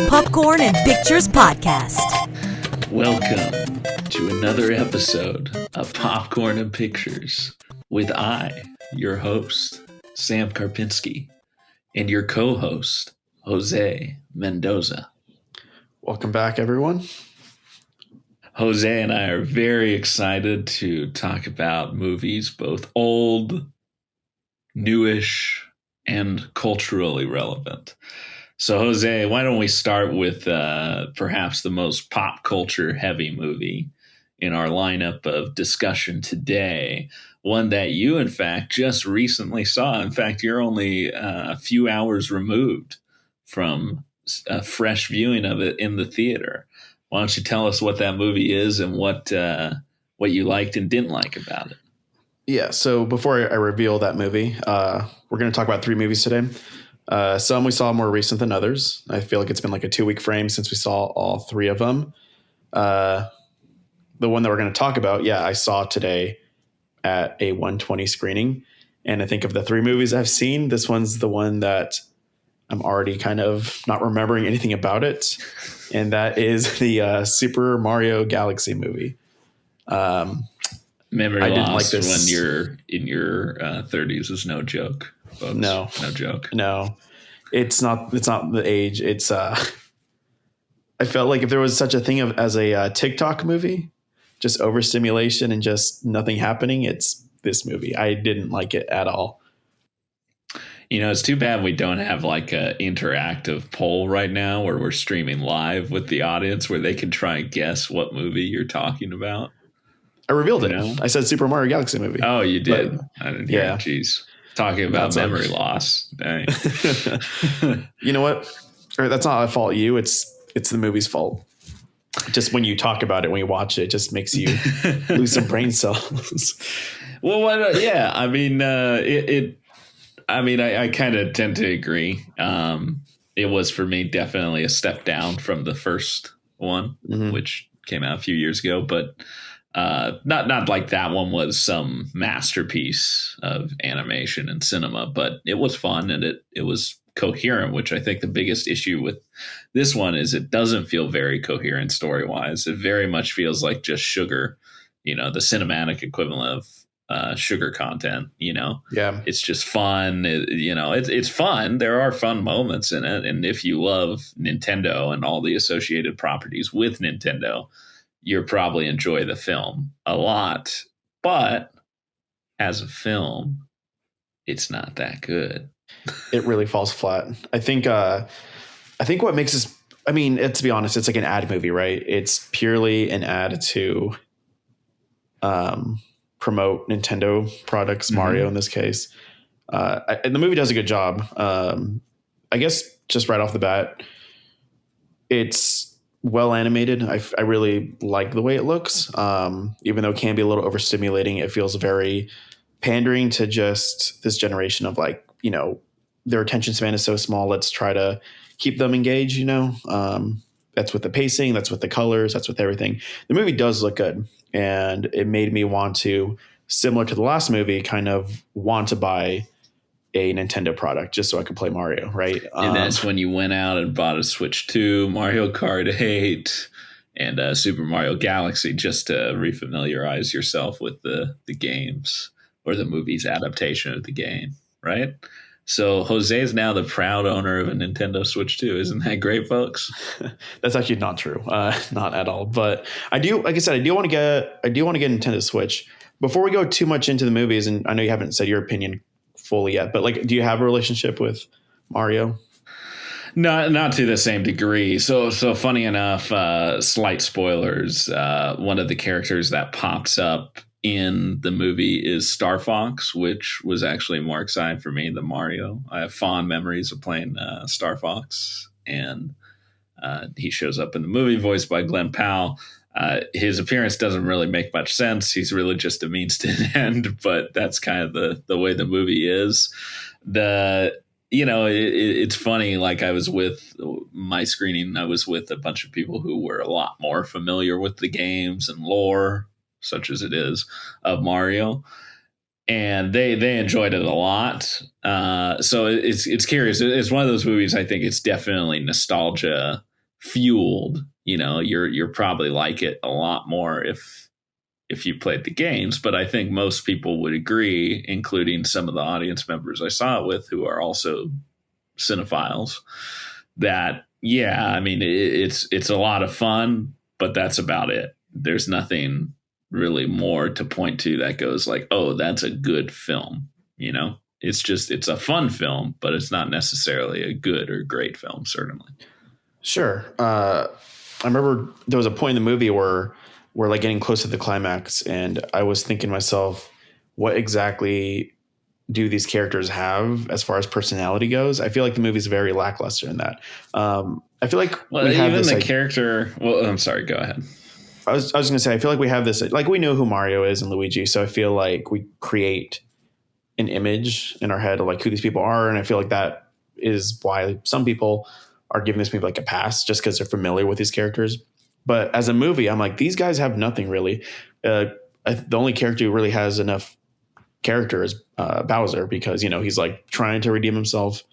Popcorn and Pictures Podcast. Welcome to another episode of Popcorn and Pictures with I, your host, Sam Karpinski, and your co-host, Jose Mendoza. Welcome back, everyone. Jose and I are very excited to talk about movies, both old, newish, and culturally relevant. So, Jose, why don't we start with perhaps the most pop culture heavy movie in our lineup of discussion today, one that you, in fact, just recently saw. In fact, you're only a few hours removed from a fresh viewing of it in the theater. Why don't you tell us what that movie is and what you liked and didn't like about it? Yeah, so before I reveal that movie, we're going to talk about 3 movies today. Some we saw more recent than others. I feel like it's been like a 2-week frame since we saw all 3 of them. The one that we're going to talk about, I saw today at a 120 screening. And I think of the 3 movies I've seen, this one's the one that I'm already kind of not remembering anything about it. And that is the Super Mario Galaxy movie. Memory loss like this when you're in your 30s is no joke. Folks. No joke. No, it's not the age. It's I felt like if there was such a thing as a TikTok movie, just overstimulation and just nothing happening, it's this movie. I didn't like it at all. You know, it's too bad we don't have like an interactive poll right now where we're streaming live with the audience where they can try and guess what movie you're talking about. I revealed it. I said Super Mario Galaxy movie. Oh, you did? But, I didn't hear it. Jeez. Talking about memory loss. Dang. You know what? That's not a fault you. It's the movie's fault. Just when you talk about it, when you watch it, it just makes you lose some brain cells. Well, I mean, I kind of tend to agree. It was for me definitely a step down from the first one, which came out a few years ago, but not like that one was some masterpiece of animation and cinema, but it was fun and it was coherent, which I think the biggest issue with this one is it doesn't feel very coherent story-wise. It very much feels like just sugar, the cinematic equivalent of sugar content, Yeah. It's just fun. It's fun. There are fun moments in it. And if you love Nintendo and all the associated properties with Nintendo, you'll probably enjoy the film a lot. But as a film, it's not that good. It really falls flat. I think what makes this, to be honest, it's like an ad movie, right? It's purely an ad to promote Nintendo products, Mario in this case. And the movie does a good job. I guess just right off the bat, it's well animated. I really like the way it looks. Even though it can be a little overstimulating, it feels very pandering to just this generation of their attention span is so small. Let's try to keep them engaged, That's with the pacing, that's with the colors, that's with everything. The movie does look good. And it made me want to, similar to the last movie, kind of want to buy a Nintendo product just so I could play Mario, right? And that's when you went out and bought a Switch 2, Mario Kart 8, and Super Mario Galaxy just to refamiliarize yourself with the games or the movie's adaptation of the game, right? So Jose is now the proud owner of a Nintendo Switch 2. Isn't that great, folks? That's actually not true. Not at all. But I do, like I said, I do want to get Nintendo Switch. Before we go too much into the movies, and I know you haven't said your opinion fully yet, but do you have a relationship with Mario? Not to the same degree. So funny enough, slight spoilers. One of the characters that pops up in the movie is Star Fox, which was actually more exciting for me than Mario. I have fond memories of playing Star Fox, and he shows up in the movie voiced by Glenn Powell. His appearance doesn't really make much sense. He's really just a means to an end, but that's kind of the way the movie is. it's funny. Like I was with my screening, I was with a bunch of people who were a lot more familiar with the games and lore, such as it is, of Mario, and they enjoyed it a lot. So it's curious. It's one of those movies. I think it's definitely nostalgia fueled. You're probably like it a lot more if you played the games, but I think most people would agree, including some of the audience members I saw it with who are also cinephiles, that it's a lot of fun, but that's about it. There's nothing really more to point to that goes like, oh, that's a good film. It's a fun film, but it's not necessarily a good or great film, certainly. Sure. I remember there was a point in the movie where we're like getting close to the climax, and I was thinking to myself, what exactly do these characters have as far as personality goes? I feel like the movie's very lackluster in that. I feel like character. Well, I'm sorry. Go ahead. I was going to say, I feel like we have this, like we know who Mario is and Luigi. So I feel like we create an image in our head of like who these people are. And I feel like that is why some people are giving this movie like a pass, just because they're familiar with these characters. But as a movie, I'm like, these guys have nothing really. The only character who really has enough character is Bowser, because, he's like trying to redeem himself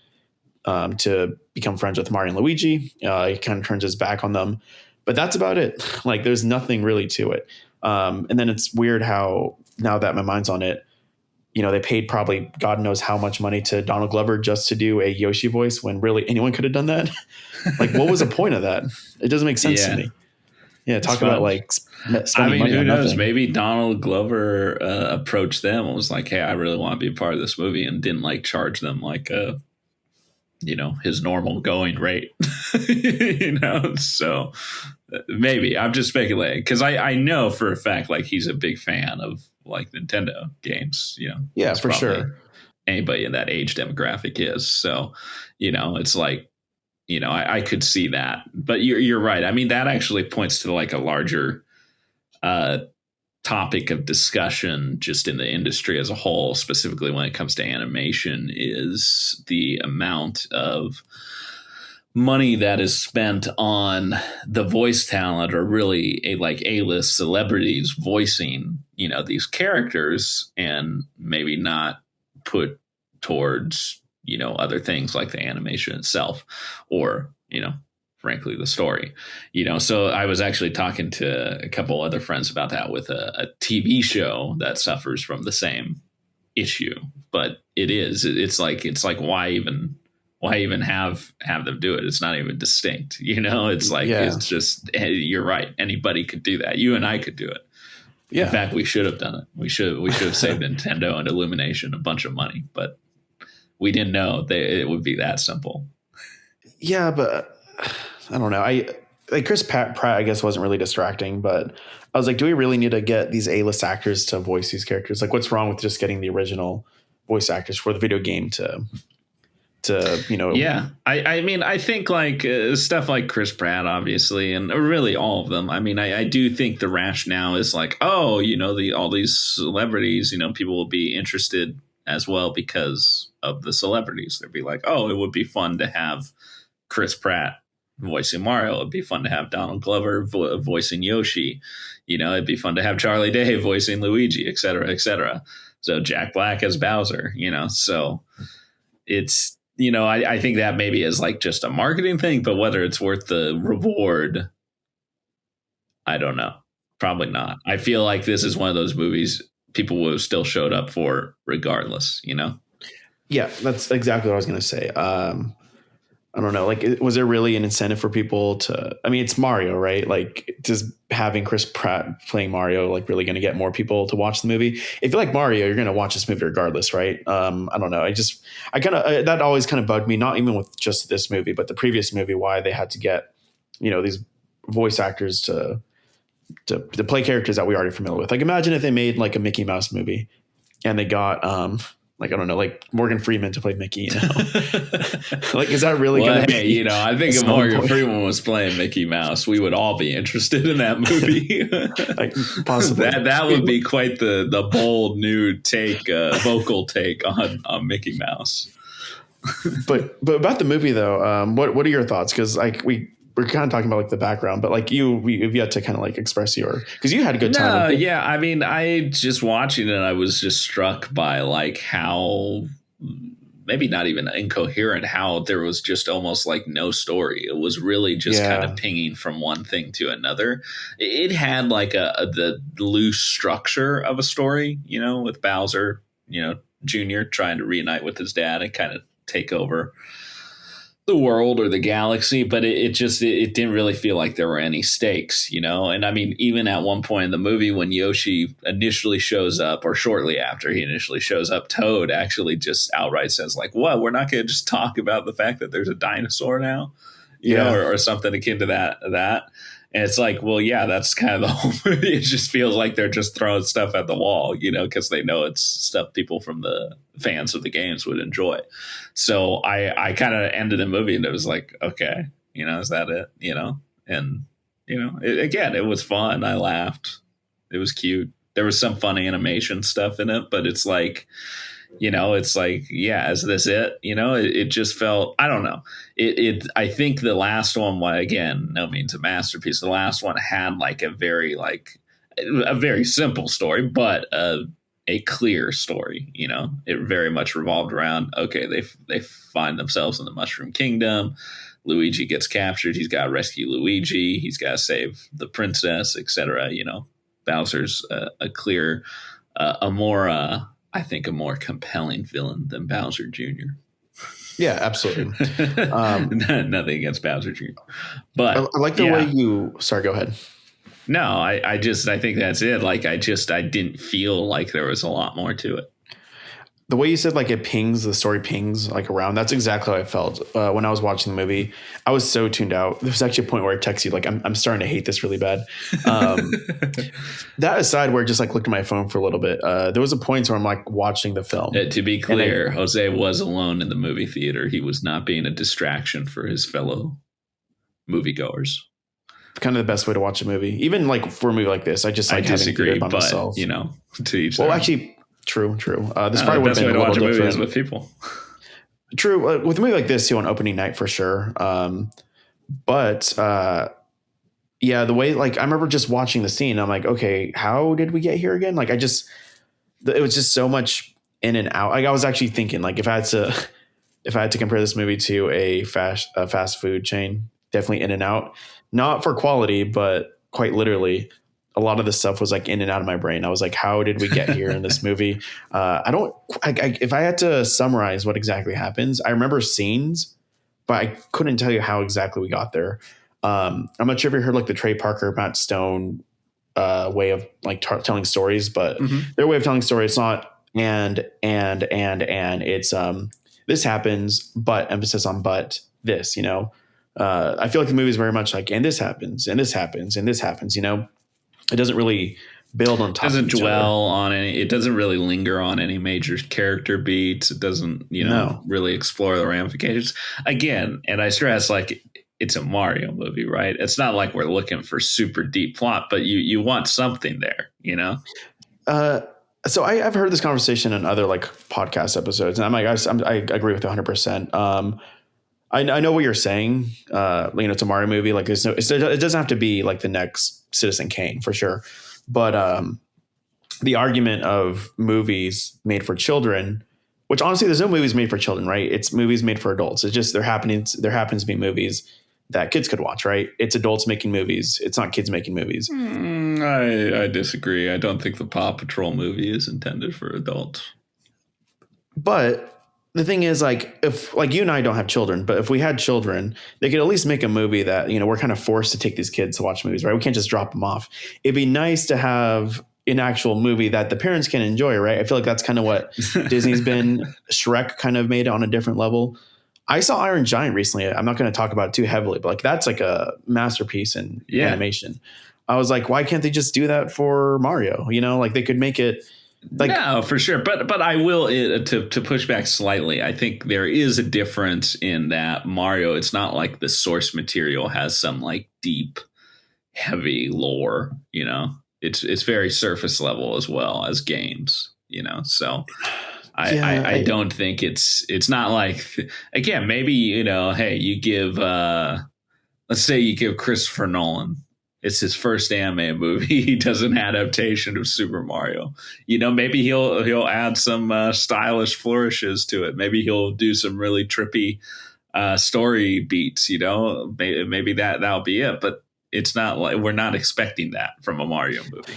to become friends with Mario and Luigi. He kind of turns his back on them. But that's about it. Like, there's nothing really to it. And then it's weird how, now that my mind's on it, they paid probably God knows how much money to Donald Glover just to do a Yoshi voice, when really anyone could have done that. Like, what was the point of that? It doesn't make sense to me. Yeah, talk about like spending money who knows? Nothing. Maybe Donald Glover approached them and was like, "Hey, I really want to be a part of this movie," and didn't like charge them like his normal going rate. So maybe I'm just speculating, because I know for a fact like he's a big fan of like Nintendo games. Yeah, for sure. Anybody in that age demographic is. So it's like, I could see that, but you're right. I mean, that actually points to like a larger topic of discussion just in the industry as a whole, specifically when it comes to animation, is the amount of money that is spent on the voice talent, or really A-list celebrities voicing, these characters, and maybe not put towards other things like the animation itself, or, frankly, the story, so I was actually talking to a couple other friends about that with a TV show that suffers from the same issue. But it's like, why even have them do it? It's not even distinct, it's like, It's just, you're right. Anybody could do that. You and I could do it. Yeah. In fact, we should have done it. We should have saved Nintendo and Illumination a bunch of money, but we didn't know it would be that simple. Yeah, but I don't know. Chris Pratt, I guess, wasn't really distracting, but I was like, do we really need to get these A-list actors to voice these characters? Like, what's wrong with just getting the original voice actors for the video game to Yeah, I mean, I think like stuff like Chris Pratt, obviously, and really all of them. I mean, I do think the rationale is like, oh, all these celebrities, people will be interested as well because of the celebrities. They'd be like, oh, it would be fun to have Chris Pratt voicing Mario. It'd be fun to have Donald Glover voicing Yoshi. It'd be fun to have Charlie Day voicing Luigi, et cetera, et cetera. So Jack Black as Bowser, so it's, I think that maybe is like just a marketing thing, but whether it's worth the reward, I don't know. Probably not. I feel like this is one of those movies people would have still showed up for regardless, Yeah, that's exactly what I was going to say. I don't know. Like, was there really an incentive for people to, I mean, it's Mario, right? Like, just having Chris Pratt playing Mario, like, really going to get more people to watch the movie? If you like Mario, you're going to watch this movie regardless, right? I don't know. That always kind of bugged me, not even with just this movie, but the previous movie, why they had to get, these voice actors to play characters that we already familiar with. Like, imagine if they made like a Mickey Mouse movie and they got, like, I don't know, like Morgan Freeman to play Mickey, like, is that really going to be? I think if Morgan Freeman was playing Mickey Mouse, we would all be interested in that movie. Like, possibly. That would be quite the bold new take, vocal take on Mickey Mouse. But about the movie though, what are your thoughts? Because like we're kind of talking about like the background, but like you've yet to kind of like express because you had a good time No, with it. yeah. I mean, I just watching it, I was just struck by like how maybe not even incoherent, how there was just almost like no story. It was really just kind of pinging from one thing to another. It had like the loose structure of a story, with Bowser, Jr. trying to reunite with his dad and kind of take over the world or the galaxy, but it didn't really feel like there were any stakes, And I mean, even at one point in the movie when Yoshi initially shows up, or shortly after he initially shows up, Toad actually just outright says like, "What? We're not going to just talk about the fact that there's a dinosaur now," or something akin to that. And it's like, well, yeah, that's kind of the whole movie. It just feels like they're just throwing stuff at the wall, because they know it's stuff people from the fans of the games would enjoy. So I kind of ended the movie and it was like, okay, is that it? And, again, it was fun. I laughed. It was cute. There was some fun animation stuff in it, but it's like, it's like, yeah, is this it? It just felt, I don't know. I think the last one, again, no means a masterpiece. The last one had like a very simple story, but a clear story. It very much revolved around, okay, they find themselves in the Mushroom Kingdom. Luigi gets captured. He's got to rescue Luigi. He's got to save the princess, etc. Bowser's a clear, I think a more compelling villain than Bowser Jr. Yeah, absolutely. Nothing against Bowser Jr. But I like the way you. Sorry, go ahead. No, I think that's it. Like I didn't feel like there was a lot more to it. The way you said like the story pings like around, that's exactly how I felt when I was watching the movie. I was so tuned out. There was actually a point where I texted you like, I'm starting to hate this really bad. That aside, where I just like looked at my phone for a little bit, there was a point where I'm like watching the film. To be clear, Jose was alone in the movie theater. He was not being a distraction for his fellow moviegoers. Kind of the best way to watch a movie, even like for a movie like this. I just like disagree, by myself. To each. Well, actually. True. This probably would have been a little different with people. True. With a movie like this, on opening night for sure. But yeah, the way like I remember just watching the scene, I'm like, okay, how did we get here again? Like it was just so much in and out. Like I was actually thinking, like if I had to compare this movie to a fast food chain, definitely In and Out, not for quality, but quite literally. A lot of the stuff was like in and out of my brain. I was like, how did we get here in this movie? If I had to summarize what exactly happens, I remember scenes, but I couldn't tell you how exactly we got there. I'm not sure if you heard like the Trey Parker, Matt Stone way of like telling stories, but their way of telling stories, it's not and it's this happens, but emphasis on but this, I feel like the movie is very much like, and this happens, and this happens, and this happens, It doesn't really build on top. It doesn't dwell on any. It doesn't really linger on any major character beats. It doesn't, really explore the ramifications. Again, and I stress, like it's a Mario movie, right? It's not like we're looking for super deep plot, but you want something there, So I've heard this conversation in other like podcast episodes, and I agree with 100%. I know what you're saying. It's a Mario movie. Like it doesn't have to be like the next Citizen Kane for sure. But the argument of movies made for children, which honestly, there's no movies made for children, right? It's movies made for adults. It's just there happens to be movies that kids could watch, right? It's adults making movies. It's not kids making movies. I disagree. I don't think the Paw Patrol movie is intended for adults. But the thing is, like, if like you and I don't have children, but if we had children, they could at least make a movie that, we're kind of forced to take these kids to watch movies, right? We can't just drop them off. It'd be nice to have an actual movie that the parents can enjoy, right? I feel like that's kind of what Disney's been. Shrek kind of made it on a different level. I saw Iron Giant recently. I'm not going to talk about it too heavily, but like that's like a masterpiece in animation. I was like, why can't they just do that for Mario? Like they could make it. Like, no, for sure. But I will to push back slightly. I think there is a difference in that Mario, it's not like the source material has some like deep, heavy lore, It's very surface level as well as games, So I don't think it's not like, again, maybe, hey, you give, let's say you give Christopher Nolan, it's his first anime movie. He does an adaptation of Super Mario. Maybe he'll add some stylish flourishes to it. Maybe he'll do some really trippy story beats. Maybe that'll be it. But it's not like, we're not expecting that from a Mario movie.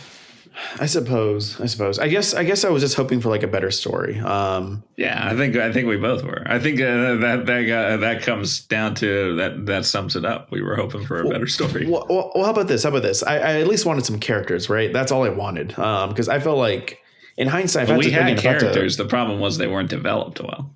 I suppose. I guess I was just hoping for like a better story. Yeah, I think we both were. I think that comes down to that sums it up. We were hoping for a better story. Well, how about this? I at least wanted some characters, right? That's all I wanted. Because I felt like in hindsight, we had characters. The problem was they weren't developed well.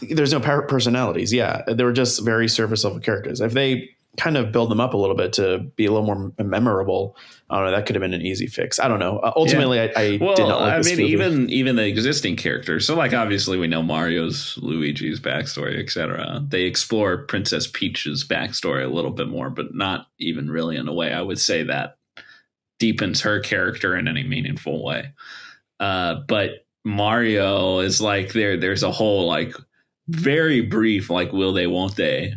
There's no personalities. Yeah, they were just very surface level characters. If they kind of build them up a little bit to be a little more memorable, I don't know, that could have been an easy fix. I don't know. Ultimately, yeah. I did not like this movie. Even the existing characters. So, like, obviously, we know Mario's, Luigi's backstory, etc. They explore Princess Peach's backstory a little bit more, but not even really in a way I would say that deepens her character in any meaningful way. But Mario is like there's a whole like very brief like will they won't they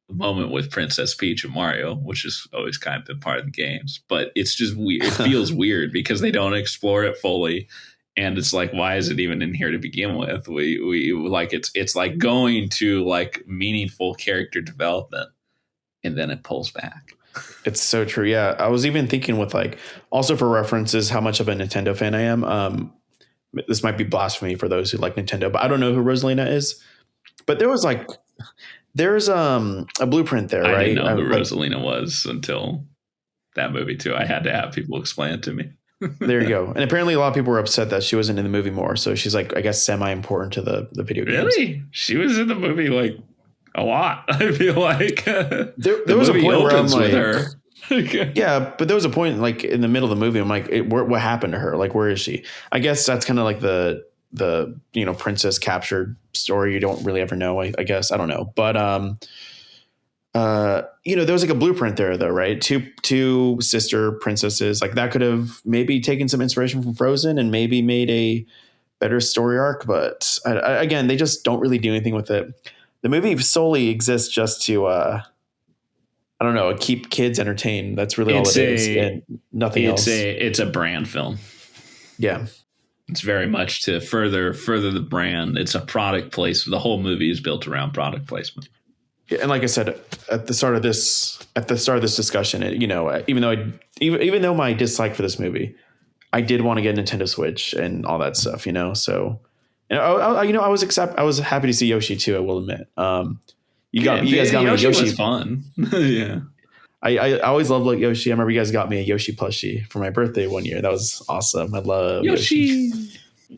moment with Princess Peach and Mario, which has always kind of been part of the games, but it's just weird. It feels weird because they don't explore it fully, and it's like, why is it even in here to begin with? We like it's like going to like meaningful character development, and then it pulls back. It's so true. Yeah, I was even thinking with like also for references how much of a Nintendo fan I am. This might be blasphemy for those who like Nintendo, but I don't know who Rosalina is. But there's a blueprint there, right? I didn't know who Rosalina was until that movie too. I had to have people explain it to me. There you go. And apparently a lot of people were upset that she wasn't in the movie more. So she's like, I guess, semi-important to the video games. Really? She was in the movie like a lot. I feel like there was a point where I'm like, her. Yeah, but there was a point like in the middle of the movie, I'm like, what happened to her? Like, where is she? I guess that's kind of like the princess captured story. You don't really ever know, I guess. I don't know. But there was like a blueprint there though, right? Two sister princesses. Like that could have maybe taken some inspiration from Frozen and maybe made a better story arc. But again, they just don't really do anything with it. The movie solely exists just to I don't know, keep kids entertained. That's really all it is, and nothing else. It's a brand film. Yeah. It's very much to further the brand. It's a product placement. The whole movie is built around product placement. Yeah, and like I said at the start of this discussion, even though my dislike for this movie, I did want to get a Nintendo Switch and all that stuff. So I was happy to see Yoshi too. I will admit. You guys got me a Yoshi. Was fun. Yeah. I always love like Yoshi. I remember you guys got me a Yoshi plushie for my birthday one year. That was awesome. I love Yoshi.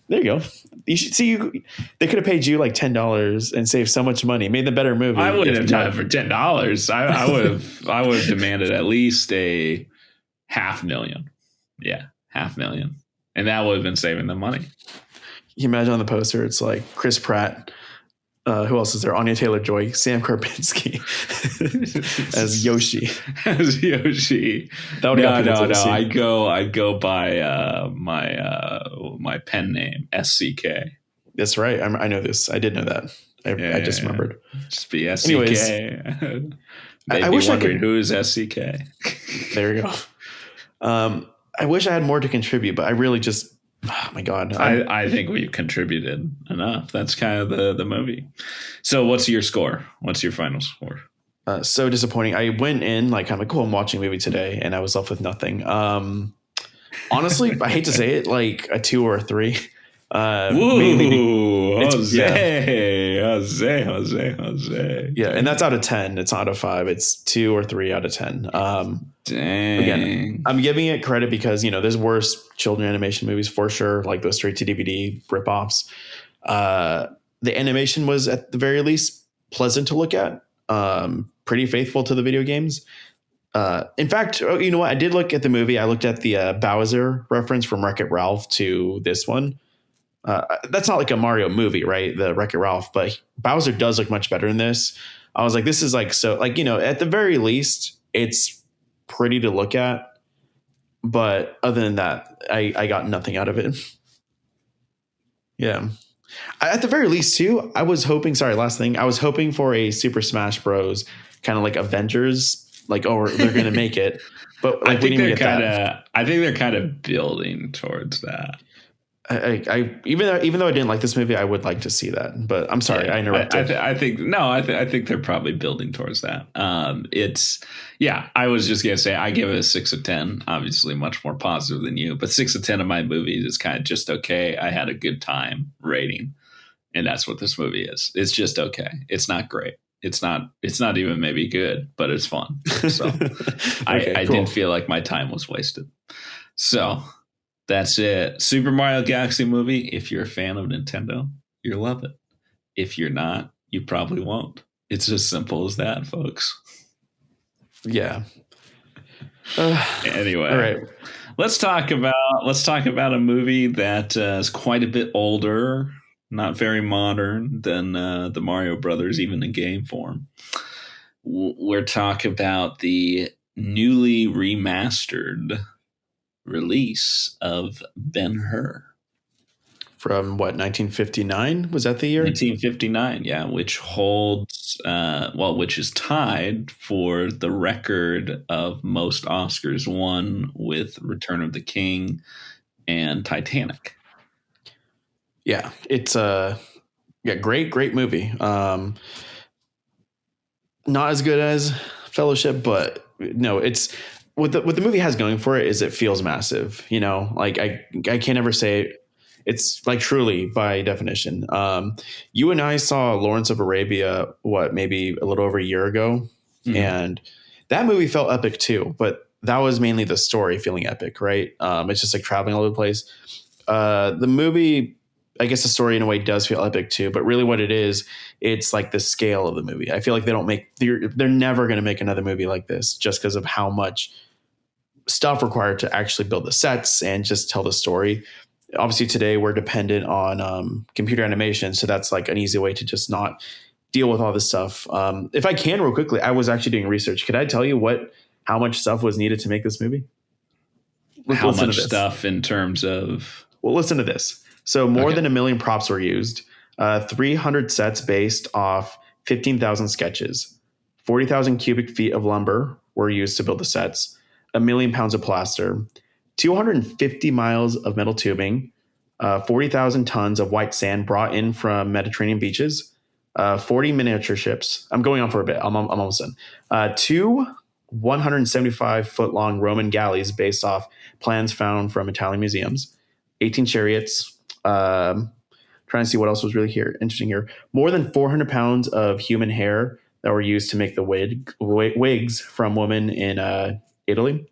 There you go. You should see they could have paid you like $10 and saved so much money. Made the better movie. I wouldn't have done it for $10. I would have demanded at least a $500,000. Yeah, $500,000. And that would have been saving them money. You imagine on the poster, it's like Chris Pratt. Who else is there? Anya Taylor-Joy, Sam Karpinski as Yoshi. As Yoshi. No. I'd go by my pen name, SCK. That's right. I know this. I did know that. I just remembered. Just be SCK. Anyways, I wish I could. Who's SCK? There you go. I wish I had more to contribute, but I really just. Oh my God. I think we've contributed enough. That's kind of the movie. So what's your score? What's your final score? So disappointing. I went in like, I'm like, cool, I'm watching a movie today, and I was left with nothing. Honestly, I hate to say it, like a 2 or a 3. Jose. Yeah, and that's out of 10. It's not out of 5. It's 2 or 3 out of 10. Dang. Again, I'm giving it credit because there's worse children animation movies for sure, like those straight to DVD ripoffs. The animation was at the very least pleasant to look at. Pretty faithful to the video games. In fact, you know what? I did look at the movie. I looked at the Bowser reference from Wreck-It Ralph to this one. That's not like a Mario movie, right? The Wreck-It Ralph, but Bowser does look much better in this. I was like, this is like, so like, at the very least, it's pretty to look at. But other than that, I got nothing out of it. Yeah. At the very least, too, I was hoping. Sorry, last thing. I was hoping for a Super Smash Bros. Kind of like Avengers, like, oh, they're going to make it, but like we didn't even get that. I think they're kind of building towards that. I even though I didn't like this movie, I would like to see that. But I'm sorry, I interrupted. I think they're probably building towards that. I was just gonna say I give it a 6 of 10. Obviously, much more positive than you, but 6 of 10 of my movies is kind of just okay. I had a good time rating, and that's what this movie is. It's just okay. It's not great. It's not even maybe good, but it's fun. So Okay, I cool. didn't feel like my time was wasted. So. That's it. Super Mario Galaxy movie. If you're a fan of Nintendo, you'll love it. If you're not, you probably won't. It's as simple as that, folks. Yeah. Anyway, all right. Let's talk about a movie that is quite a bit older, not very modern than the Mario Brothers, even in game form. We're talking about the newly remastered release of Ben-Hur From what, 1959? Was that the year? 1959, yeah, which is tied for the record of most Oscars won with Return of the King and Titanic. Yeah, it's a great movie. Not as good as Fellowship, but no, it's what the movie has going for it is it feels massive. You know, like I can't ever say it's like truly by definition. You and I saw Lawrence of Arabia, maybe a little over a year ago, and that movie felt epic too. But that was mainly the story feeling epic, right? It's just like traveling all over the place. The movie, I guess the story in a way does feel epic too, but really what it is, it's like the scale of the movie. I feel like they're never going to make another movie like this just because of how much stuff required to actually build the sets and just tell the story. Obviously today we're dependent on computer animation. So that's like an easy way to just not deal with all this stuff. If I can real quickly, I was actually doing research. Could I tell you how much stuff was needed to make this movie? How much stuff in terms of? Well, listen to this. So more than 1 million props were used, 300 sets based off 15,000 sketches, 40,000 cubic feet of lumber were used to build the sets, 1 million pounds of plaster, 250 miles of metal tubing, 40,000 tons of white sand brought in from Mediterranean beaches, 40 miniature ships. I'm going on for a bit. I'm almost done. 2 175-foot long Roman galleys based off plans found from Italian museums, 18 chariots. Trying to see what else was really interesting here. More than 400 pounds of human hair that were used to make the wigs from women in Italy.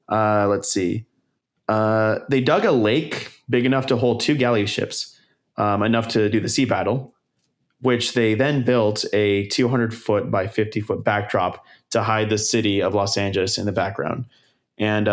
Let's see. They dug a lake big enough to hold 2 galley ships, enough to do the sea battle, which they then built a 200-foot by 50-foot backdrop to hide the city of Los Angeles in the background. And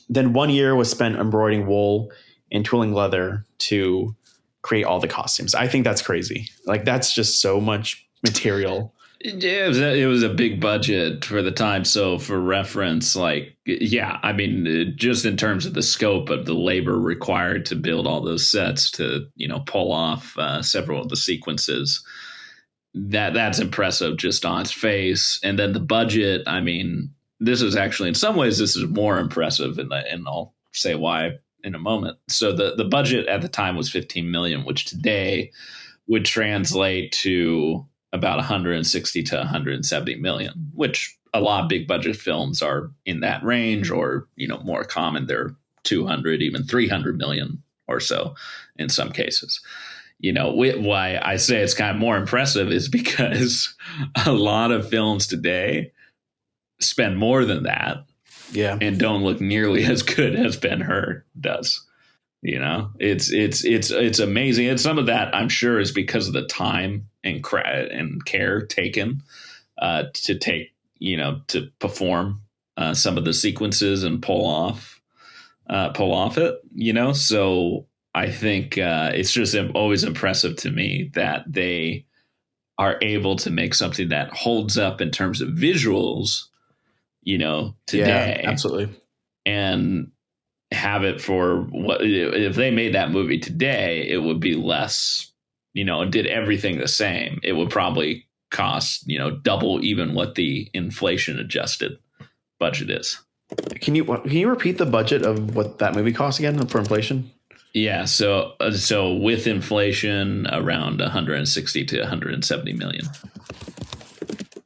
then 1 year was spent embroidering wool and tooling leather to create all the costumes. I think that's crazy. Like, that's just so much material. It was a big budget for the time. So for reference, just in terms of the scope of the labor required to build all those sets to, pull off several of the sequences, that's impressive just on its face. And then the budget, this is actually, in some ways, this is more impressive, and I'll say why in a moment. So the budget at the time was 15 million, which today would translate to about 160 to 170 million, which a lot of big budget films are in that range, or, more common, they're 200, even 300 million or so in some cases. Why I say it's kind of more impressive is because a lot of films today spend more than that. Yeah. And don't look nearly as good as Ben-Hur does. It's amazing. And some of that, I'm sure, is because of the time and care taken to perform some of the sequences and pull off it. So I think it's just always impressive to me that they are able to make something that holds up in terms of visuals, today. Yeah, absolutely. And have it for what if they made that movie today, it would be less, and did everything the same. It would probably cost, double even what the inflation adjusted budget is. Can you repeat the budget of what that movie cost again for inflation? Yeah, so with inflation, around 160 to 170 million.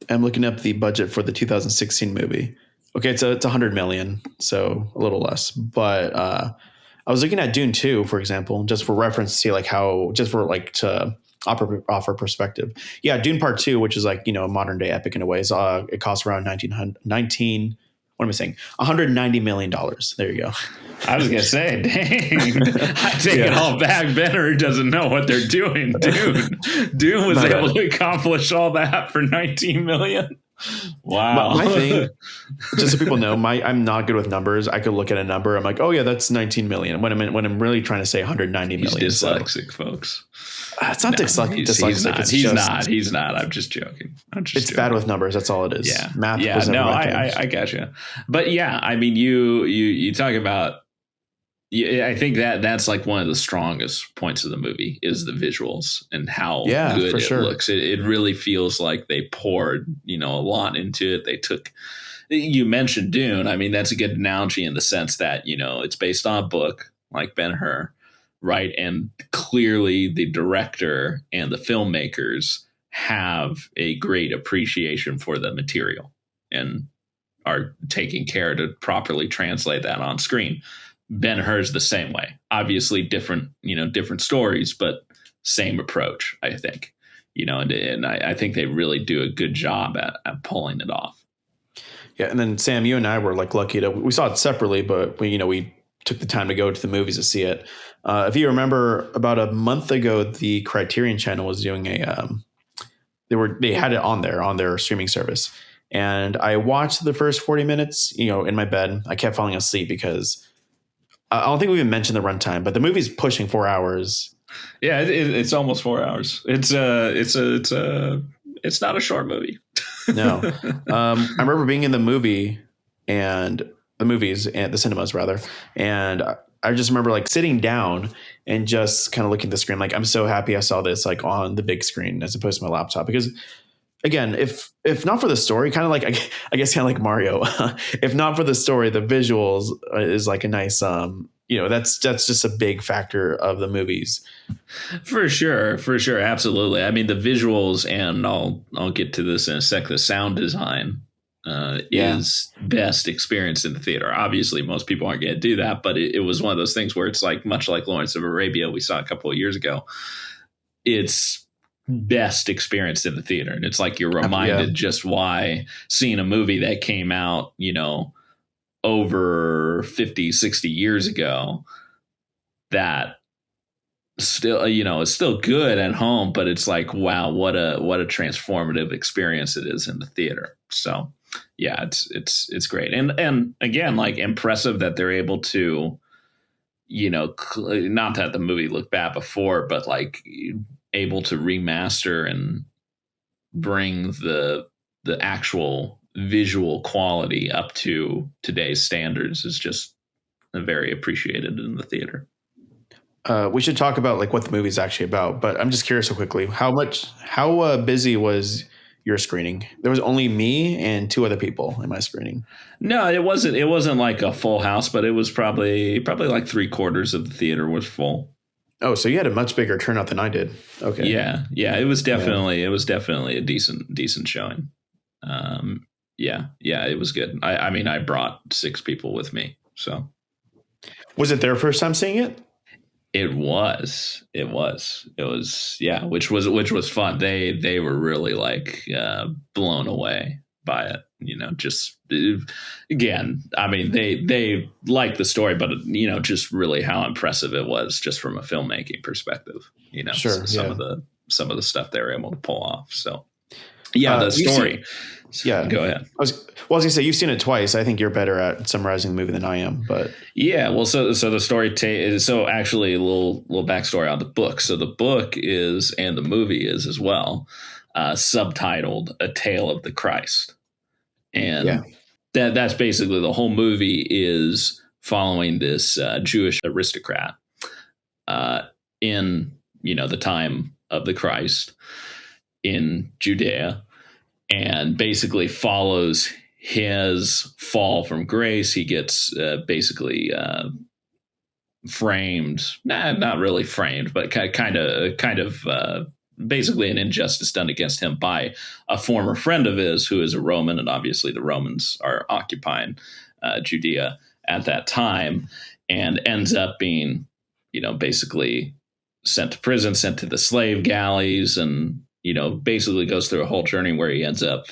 I'm looking up the budget for the 2016 movie. Okay, it's 100 million, so a little less. But I was looking at Dune 2, for example, just for reference to see like how, just for like to offer perspective. Yeah, Dune Part 2, which is like, a modern day epic in a way, it costs around $190 million. There you go. I was going to say, dang, I take it all back. Ben-Hur doesn't know what they're doing. Dune was able to accomplish all that for 19 million. Wow. My thing, just so people know, I'm not good with numbers. I could look at a number. I'm like, oh yeah, that's 19 million. When I'm really trying to say 190 million. He's dyslexic, folks. It's not dyslexic. He's not. I'm just joking. It's bad with numbers. That's all it is. Yeah. Math. Yeah. No, I got you. But yeah, I mean, you talk about. I think that's like one of the strongest points of the movie is the visuals and how good it looks. It really feels like they poured, a lot into it. They took. You mentioned Dune. I mean, that's a good analogy in the sense that it's based on a book like Ben-Hur. Right. And clearly the director and the filmmakers have a great appreciation for the material and are taking care to properly translate that on screen. Ben-Hur's the same way. Obviously different stories, but same approach, I think. And I think they really do a good job at pulling it off. Yeah. And then Sam, you and I were like lucky we saw it separately, but we took the time to go to the movies to see it. If you remember, about a month ago, the Criterion Channel was doing they had it on their streaming service, and I watched the first 40 minutes. In my bed, I kept falling asleep because I don't think we even mentioned the runtime, but the movie's pushing 4 hours. Yeah, it's almost 4 hours. It's not a short movie. No, I remember being in the movies and the cinemas rather, and I just remember like sitting down and just kind of looking at the screen. Like, I'm so happy I saw this like on the big screen as opposed to my laptop, because again, if not for the story, kind of like, I guess kind of like Mario, if not for the story, the visuals is like a nice, that's just a big factor of the movies. For sure. Absolutely. I mean, the visuals, and I'll get to this in a sec, the sound design is best experienced in the theater. Obviously, most people aren't going to do that, but it was one of those things where it's like, much like Lawrence of Arabia we saw a couple of years ago, it's best experienced in the theater. And it's like you're reminded just why seeing a movie that came out, over 50, 60 years ago, that still, it's still good at home, but it's like, wow, what a transformative experience it is in the theater. So yeah, it's great. And again, like, impressive that they're able to, not that the movie looked bad before, but like able to remaster and bring the actual visual quality up to today's standards is just very appreciated in the theater. We should talk about like what the movie is actually about, but I'm just curious so quickly, how busy was your screening? There was only me and two other people in my screening. No, it wasn't like a full house, but it was probably like 3/4 of the theater was full. Oh, so you had a much bigger turnout than I did. Okay. Yeah. It was definitely a decent showing. Yeah, it was good. I mean, I brought 6 people with me. So was it their first time seeing it? It was, yeah, which was fun. They were really like blown away by it. Just again, I mean, they liked the story, but just really how impressive it was just from a filmmaking perspective. Sure, some of the stuff they were able to pull off. So yeah, the story. Go ahead. I was gonna say, you've seen it twice. I think you're better at summarizing the movie than I am, but yeah. Well, so the story so actually a little backstory on the book. So the book is, and the movie is as well, subtitled "A Tale of the Christ," and that's basically the whole movie is following this Jewish aristocrat in the time of the Christ in Judea, and basically follows his fall from grace. He gets basically framed, not really framed, but kind of basically an injustice done against him by a former friend of his who is a Roman, and obviously the Romans are occupying Judea at that time, and ends up being, basically sent to prison, sent to the slave galleys, and basically goes through a whole journey where he ends up,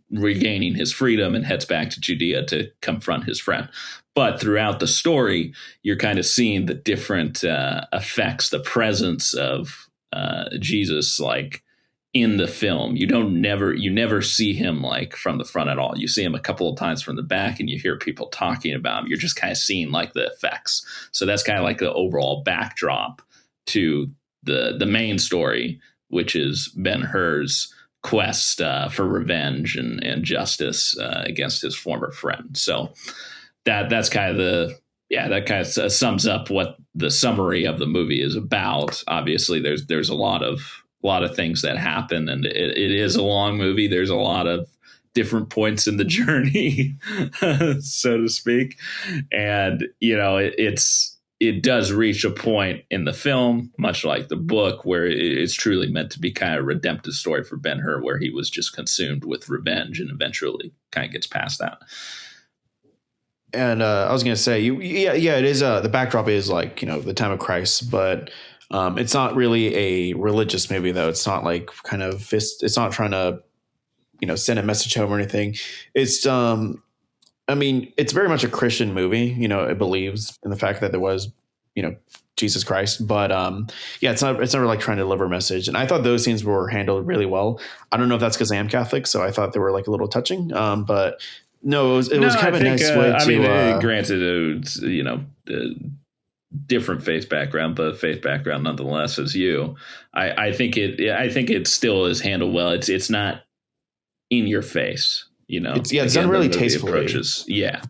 regaining his freedom and heads back to Judea to confront his friend. But throughout the story, you're kind of seeing the different effects, the presence of Jesus, like in the film. You never see him like from the front at all. You see him a couple of times from the back, and you hear people talking about him. You're just kind of seeing like the effects. So that's kind of like the overall backdrop to the main story, which is Ben-Hur's quest for revenge and justice against his former friend. So that's kind of that kind of sums up what the summary of the movie is about. Obviously, there's a lot of things that happen, and it is a long movie. There's a lot of different points in the journey, so to speak, and it does reach a point in the film, much like the book, where it's truly meant to be kind of a redemptive story for Ben-Hur, where he was just consumed with revenge and eventually kind of gets past that. And I was going to say, it is. The backdrop is like, the time of Christ, but it's not really a religious movie, though. It's not like it's not trying to, send a message home or anything. It's, it's very much a Christian movie. It believes in the fact that there was, Jesus Christ, but it's never like trying to deliver a message. And I thought those scenes were handled really well. I don't know if that's because I am Catholic, so I thought they were like a little touching. But no, it was kind of a nice way to. Granted, it's different faith background, but faith background nonetheless as you. I think it still is handled well. It's not in your face. It's done really tastefully. Approaches. Yeah,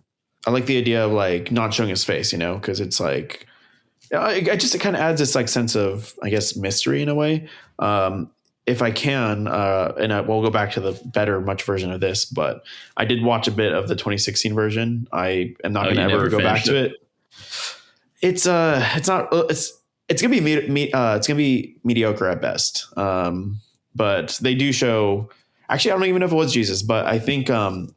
I like the idea of like not showing his face, because it's like, it kind of adds this like sense of, I guess, mystery in a way. If I can, and we'll go back to the better much version of this, but I did watch a bit of the 2016 version. I am not going to ever go back to it. It's gonna be mediocre at best. But they do show. Actually, I don't even know if it was Jesus, but I think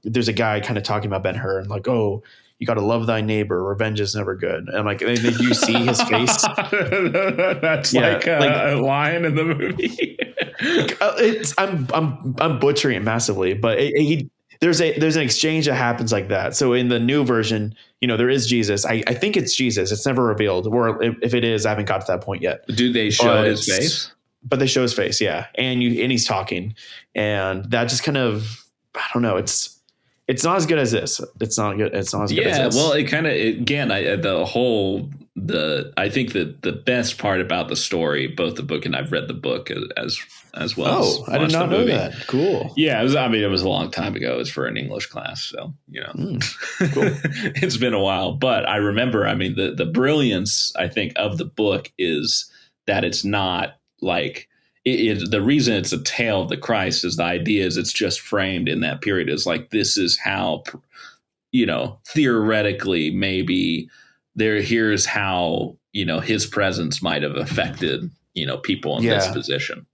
there's a guy kind of talking about Ben-Hur and like, oh, you got to love thy neighbor. Revenge is never good. And I'm like, they do see his face. That's like a line in the movie. I'm butchering it massively, but there's an exchange that happens like that. So in the new version, there is Jesus. I think it's Jesus. It's never revealed, or if it is, I haven't got to that point yet. Do they show his face? But they show his face, yeah, and he's talking, and that just kind of, I don't know. It's not as good as this. It's not good. It's not as good as this. Yeah, well, it kind of, again, I think that the best part about the story, both the book and I've read the book as well. Oh, I did not know that. Cool. Yeah, it was a long time ago. It was for an English class, so cool. It's been a while, but I remember. The brilliance, I think, of the book is that it's not like. The reason it's a tale of the Christ is the idea is it's just framed in that period as like, this is how, theoretically, maybe here's how, his presence might have affected, people in this position,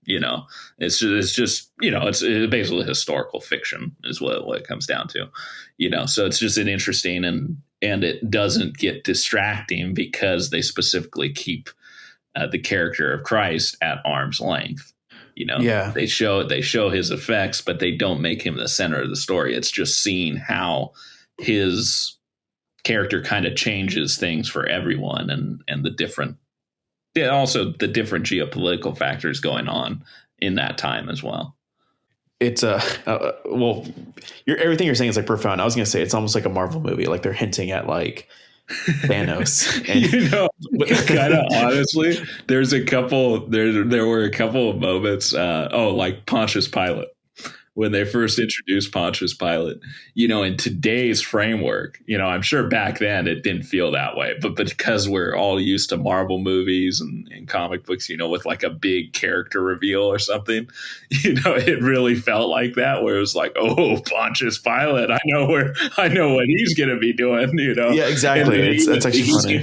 it's just, it's basically historical fiction is what it comes down to, so it's just an interesting and it doesn't get distracting because they specifically keep the character of Christ at arm's length. They show his effects, but they don't make him the center of the story. It's just seeing how his character kind of changes things for everyone and the different geopolitical factors going on in that time as well. It's everything you're saying is like profound. I was going to say it's almost like a Marvel movie. Like they're hinting at like Thanos. And kind of honestly, there were a couple of moments. Like Pontius Pilate, when they first introduced Pontius Pilate, in today's framework, I'm sure back then it didn't feel that way, but because we're all used to Marvel movies and comic books, with like a big character reveal or something, it really felt like that, where it was like, oh, Pontius Pilate, I know what he's going to be doing, Yeah, exactly. It's actually funny.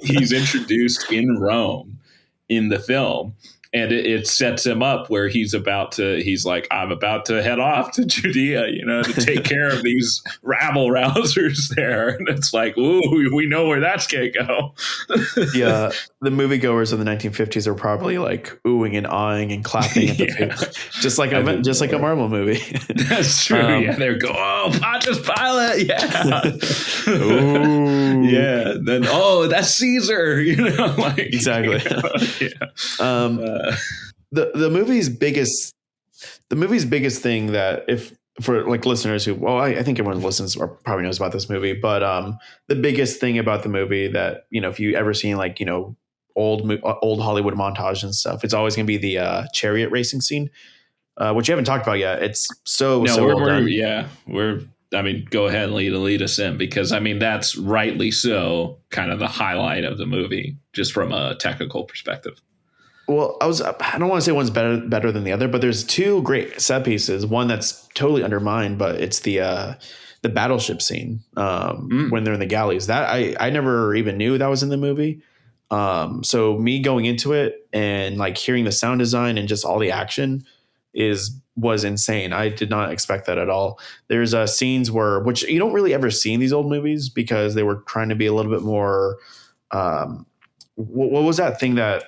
He's introduced in Rome in the film. And it sets him up where he's like, I'm about to head off to Judea, to take care of these rabble rousers there. And it's like, ooh, we know where that's going to go. Yeah. The moviegoers of the 1950s are probably like oohing and awing and clapping at the film. just like a Marvel movie. That's true. They're going, oh, Pontius Pilate. Yeah. Ooh. Yeah. Then, oh, that's Caesar. Exactly. The movie's biggest thing that, if for like listeners who, I think everyone who listens or probably knows about this movie, but the biggest thing about the movie that, if you ever seen like, old Hollywood montage and stuff, it's always going to be the chariot racing scene, which you haven't talked about yet. It's so well done. Go ahead and lead us in, because that's rightly so kind of the highlight of the movie, just from a technical perspective. Well, I don't want to say one's better than the other, but there's two great set pieces. One that's totally undermined, but it's the battleship scene when they're in the galleys. That I never even knew that was in the movie. So me going into it and like hearing the sound design and just all the action was insane. I did not expect that at all. There's scenes which you don't really ever see in these old movies, because they were trying to be a little bit more. What was that thing that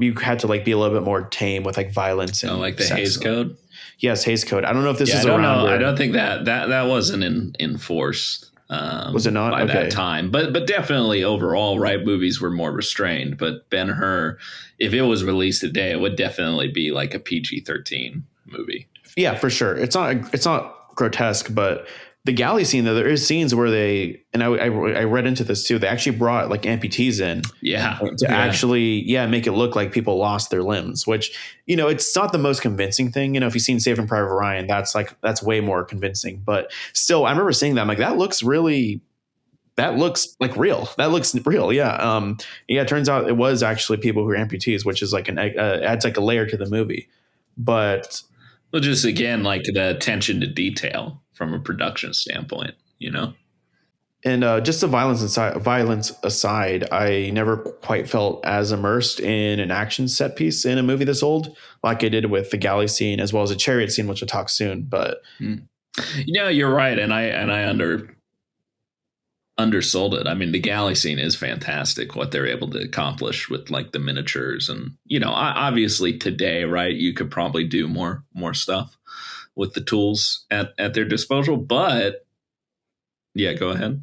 you had to like be a little bit more tame with, like violence and like the Hays Code? Yes, Hays Code. I don't know if this is around. I don't think that wasn't enforced. Was it not by that time? But definitely overall, right? Movies were more restrained. But Ben-Hur, if it was released today, it would definitely be like a PG-13 movie. Yeah, for sure. It's not grotesque, but the galley scene, though, there is scenes where they, and I read into this too, they actually brought like amputees in to actually make it look like people lost their limbs, which, it's not the most convincing thing. If you've seen Saving Private Ryan, that's way more convincing. But still, I remember seeing that. I'm like, that looks like real. That looks real. Yeah. It turns out it was actually people who are amputees, which is like adds like a layer to the movie. But just again, like the attention to detail from a production standpoint, And just the violence aside, I never quite felt as immersed in an action set piece in a movie this old, like I did with the galley scene as well as a chariot scene, which we'll talk soon. But you're right, and I undersold it. The galley scene is fantastic, what they're able to accomplish with like the miniatures, and obviously today, right, you could probably do more stuff with the tools at their disposal. But yeah, go ahead.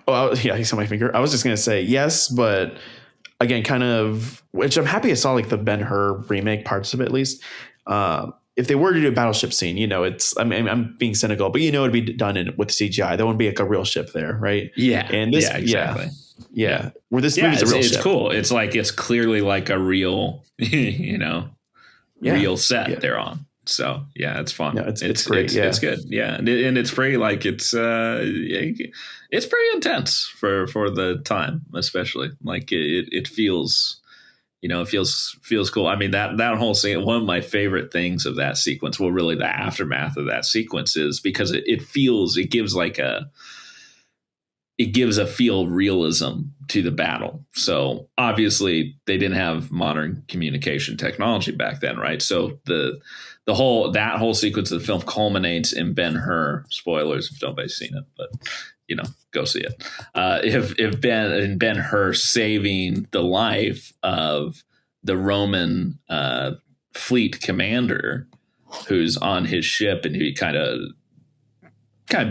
Oh, yeah, he's on my finger. I was just going to say yes, but again, kind of, which I'm happy I saw like the Ben-Hur remake parts of it, at least. If they were to do a battleship scene, I'm being cynical, but it'd be done with CGI. There wouldn't be like a real ship there, right? Yeah. And this, exactly. Yeah. Where this movie's a real ship. It's cool. It's like, it's clearly like a real, real set they're on. So yeah, it's fun. Yeah, it's great. It's good. Yeah, and it's pretty like it's pretty intense for the time, especially like it feels, it feels cool. That whole scene. One of my favorite things of that sequence, well, really the aftermath of that sequence, is because it gives a feel realism to the battle. So obviously they didn't have modern communication technology back then, right? So that whole sequence of the film culminates in Ben-Hur. Spoilers if nobody's seen it, but go see it. If Ben-Hur saving the life of the Roman fleet commander who's on his ship, and he kind of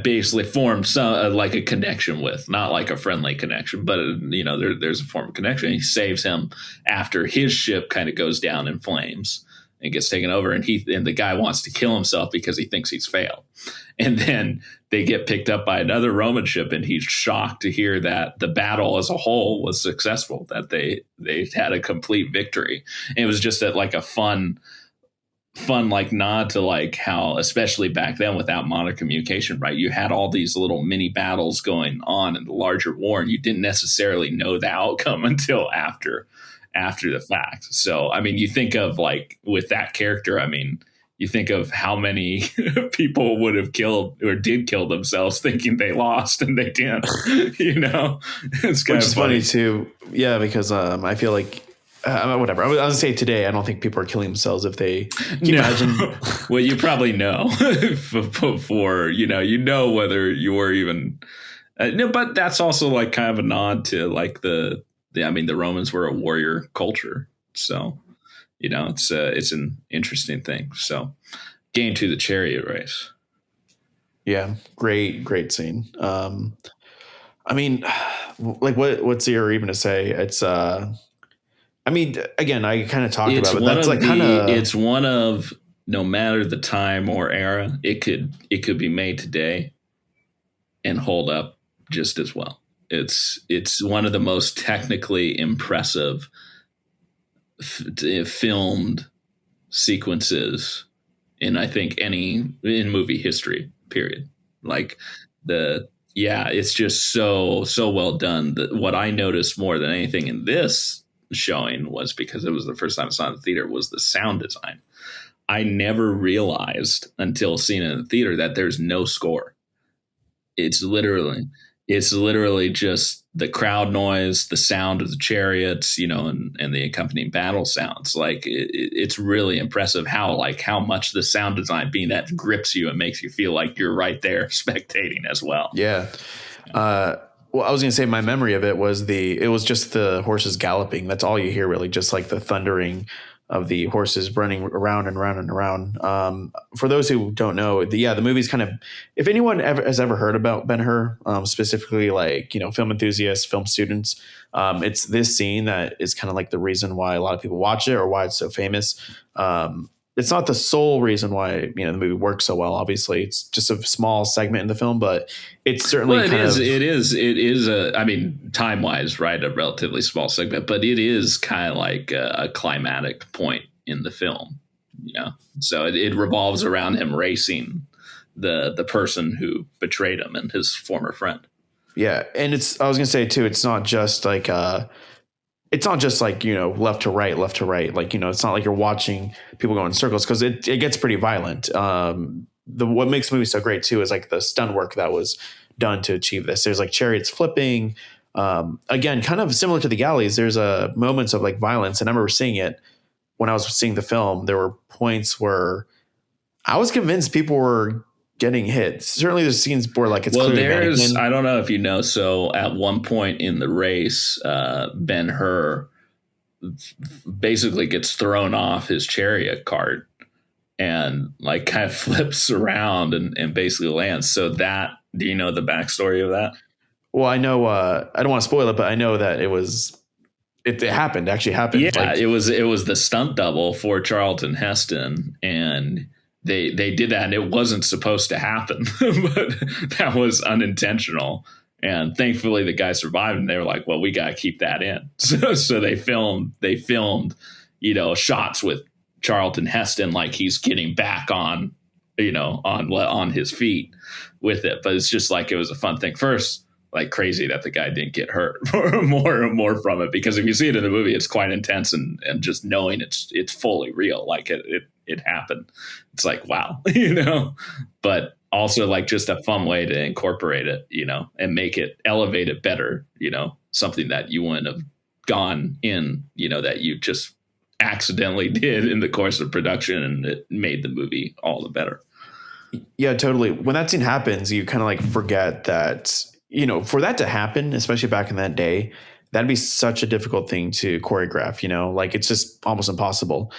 basically formed some like a connection with, not like a friendly connection, but there's a form of connection. He saves him after his ship kind of goes down in flames and gets taken over, and the guy wants to kill himself because he thinks he's failed. And then they get picked up by another Roman ship, and he's shocked to hear that the battle as a whole was successful, that they had a complete victory. And it was just like a fun fun like nod to like how, especially back then without modern communication, right? You had all these little mini battles going on in the larger war, and you didn't necessarily know the outcome until after the fact. So, I mean, you think of like with that character, I mean, you think of how many people would have killed or did kill themselves thinking they lost and they didn't, you know, it's kind Which of is funny too. Yeah. Because I feel like whatever. I was gonna say today, I don't think people are killing themselves if they can you imagine. Well, you probably know before, you know whether you're even no, but that's also like kind of a nod to like I mean, the Romans were a warrior culture. So, it's an interesting thing. So getting to the chariot race. Yeah. Great scene. I mean, like what's there even to say? It's, I mean, again, I kind of talked about it. That's like it's one of, no matter the time or era, it could be made today and hold up just as well. It's one of the most technically impressive filmed sequences in, I think, in movie history, period. Like it's just so well done. That what I noticed more than anything in this showing was, because it was the first time I saw it in the theater, was the sound design. I never realized until seeing it in the theater that there's no score. It's literally just the crowd noise, the sound of the chariots, and the accompanying battle sounds. Like it's really impressive how much the sound design being that grips you and makes you feel like you're right there spectating as well. Yeah. Well, I was going to say my memory of it was it was just the horses galloping. That's all you hear, really, just like the thundering of the horses running around and around and around. For those who don't know, the movie's kind of, if anyone has ever heard about Ben-Hur, specifically like, film enthusiasts, film students, it's this scene that is kind of like the reason why a lot of people watch it or why it's so famous. It's not the sole reason why the movie works so well. Obviously, it's just a small segment in the film, but it's certainly it is I mean, time wise, right, a relatively small segment, but it is kind of like a climatic point in the film. So it revolves around him racing the person who betrayed him and his former friend. Yeah, and I was gonna say too, it's not just like left to right. Like, it's not like you're watching people go in circles, because it gets pretty violent. What makes the movie so great too is like the stunt work that was done to achieve this. There's like chariots flipping. Again, kind of similar to the galleys. There's moments of like violence, and I remember seeing it when I was seeing the film. There were points where I was convinced people were getting hit. Certainly there's scenes where like it's clearly I don't know if you know, so at one point in the race, Ben-Hur basically gets thrown off his chariot cart and like kind of flips around and basically lands. So do you know the backstory of that? Well, I know, I don't want to spoil it, but I know that it happened, actually happened. Yeah, it was the stunt double for Charlton Heston, and they did that, and it wasn't supposed to happen, but that was unintentional. And thankfully the guy survived, and they were like, well, we got to keep that in. So they filmed, shots with Charlton Heston, like he's getting back on his feet with it. But it's just like, it was a fun thing. First, like crazy that the guy didn't get hurt more and more from it, because if you see it in the movie, it's quite intense, and just knowing it's fully real, like it happened. It's like, wow, but also like just a fun way to incorporate it, and make it, elevate it better, something that you wouldn't have gone in, that you just accidentally did in the course of production, and it made the movie all the better. Yeah, totally. When that scene happens, you kind of like forget that, for that to happen, especially back in that day, that'd be such a difficult thing to choreograph, like it's just almost impossible.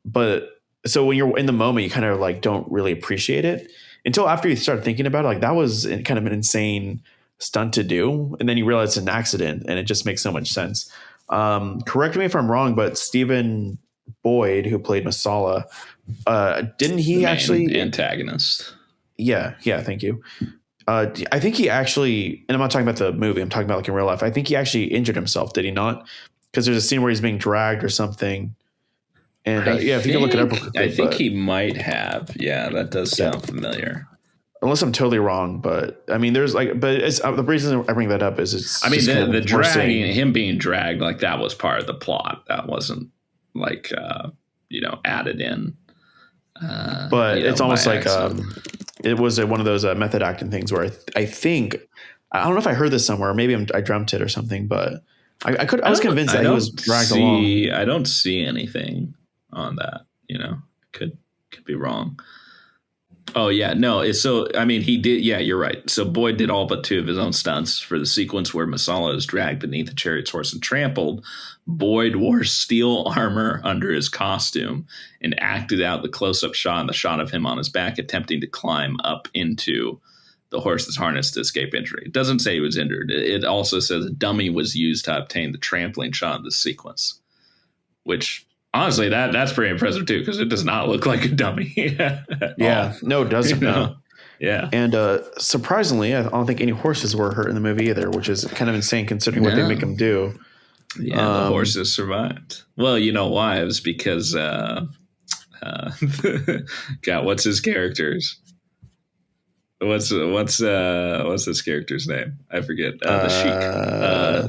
But so when you're in the moment, you kind of like don't really appreciate it until after you start thinking about it. Like, that was kind of an insane stunt to do. And then you realize it's an accident, and it just makes so much sense. Correct me if I'm wrong, but Stephen Boyd, who played Masala, didn't he actually antagonist? Yeah. Thank you. I think he actually, and I'm not talking about the movie, I'm talking about like in real life, I think he actually injured himself. Did he not? Because there's a scene where he's being dragged or something. And if you can look it up real quickly, I think he might have. Yeah, that does sound familiar. Unless I'm totally wrong, but I mean, there's like, but it's the reason I bring that up is it's. I mean, the dragging, him being dragged, like that was part of the plot. That wasn't like added in. But it's almost like it was one of those method acting things where I think I don't know if I heard this somewhere, or maybe I dreamt it or something, but I was convinced that he was dragged along. I don't see anything on that. Could be wrong. Oh yeah, no. So I mean, he did. Yeah, you're right. So Boyd did all but 2 of his own stunts for the sequence where Masala is dragged beneath the chariot's horse and trampled. Boyd wore steel armor under his costume and acted out the close-up shot and the shot of him on his back attempting to climb up into the horse's harness to escape injury. It doesn't say he was injured. It also says a dummy was used to obtain the trampling shot of the sequence, which. Honestly, that's pretty impressive too, because it does not look like a dummy. No, it doesn't. No. Yeah, and surprisingly, I don't think any horses were hurt in the movie either, which is kind of insane considering what they make them do. Yeah, the horses survived. Well, you know why? It was because God, what's his character's? What's this character's name? I forget. The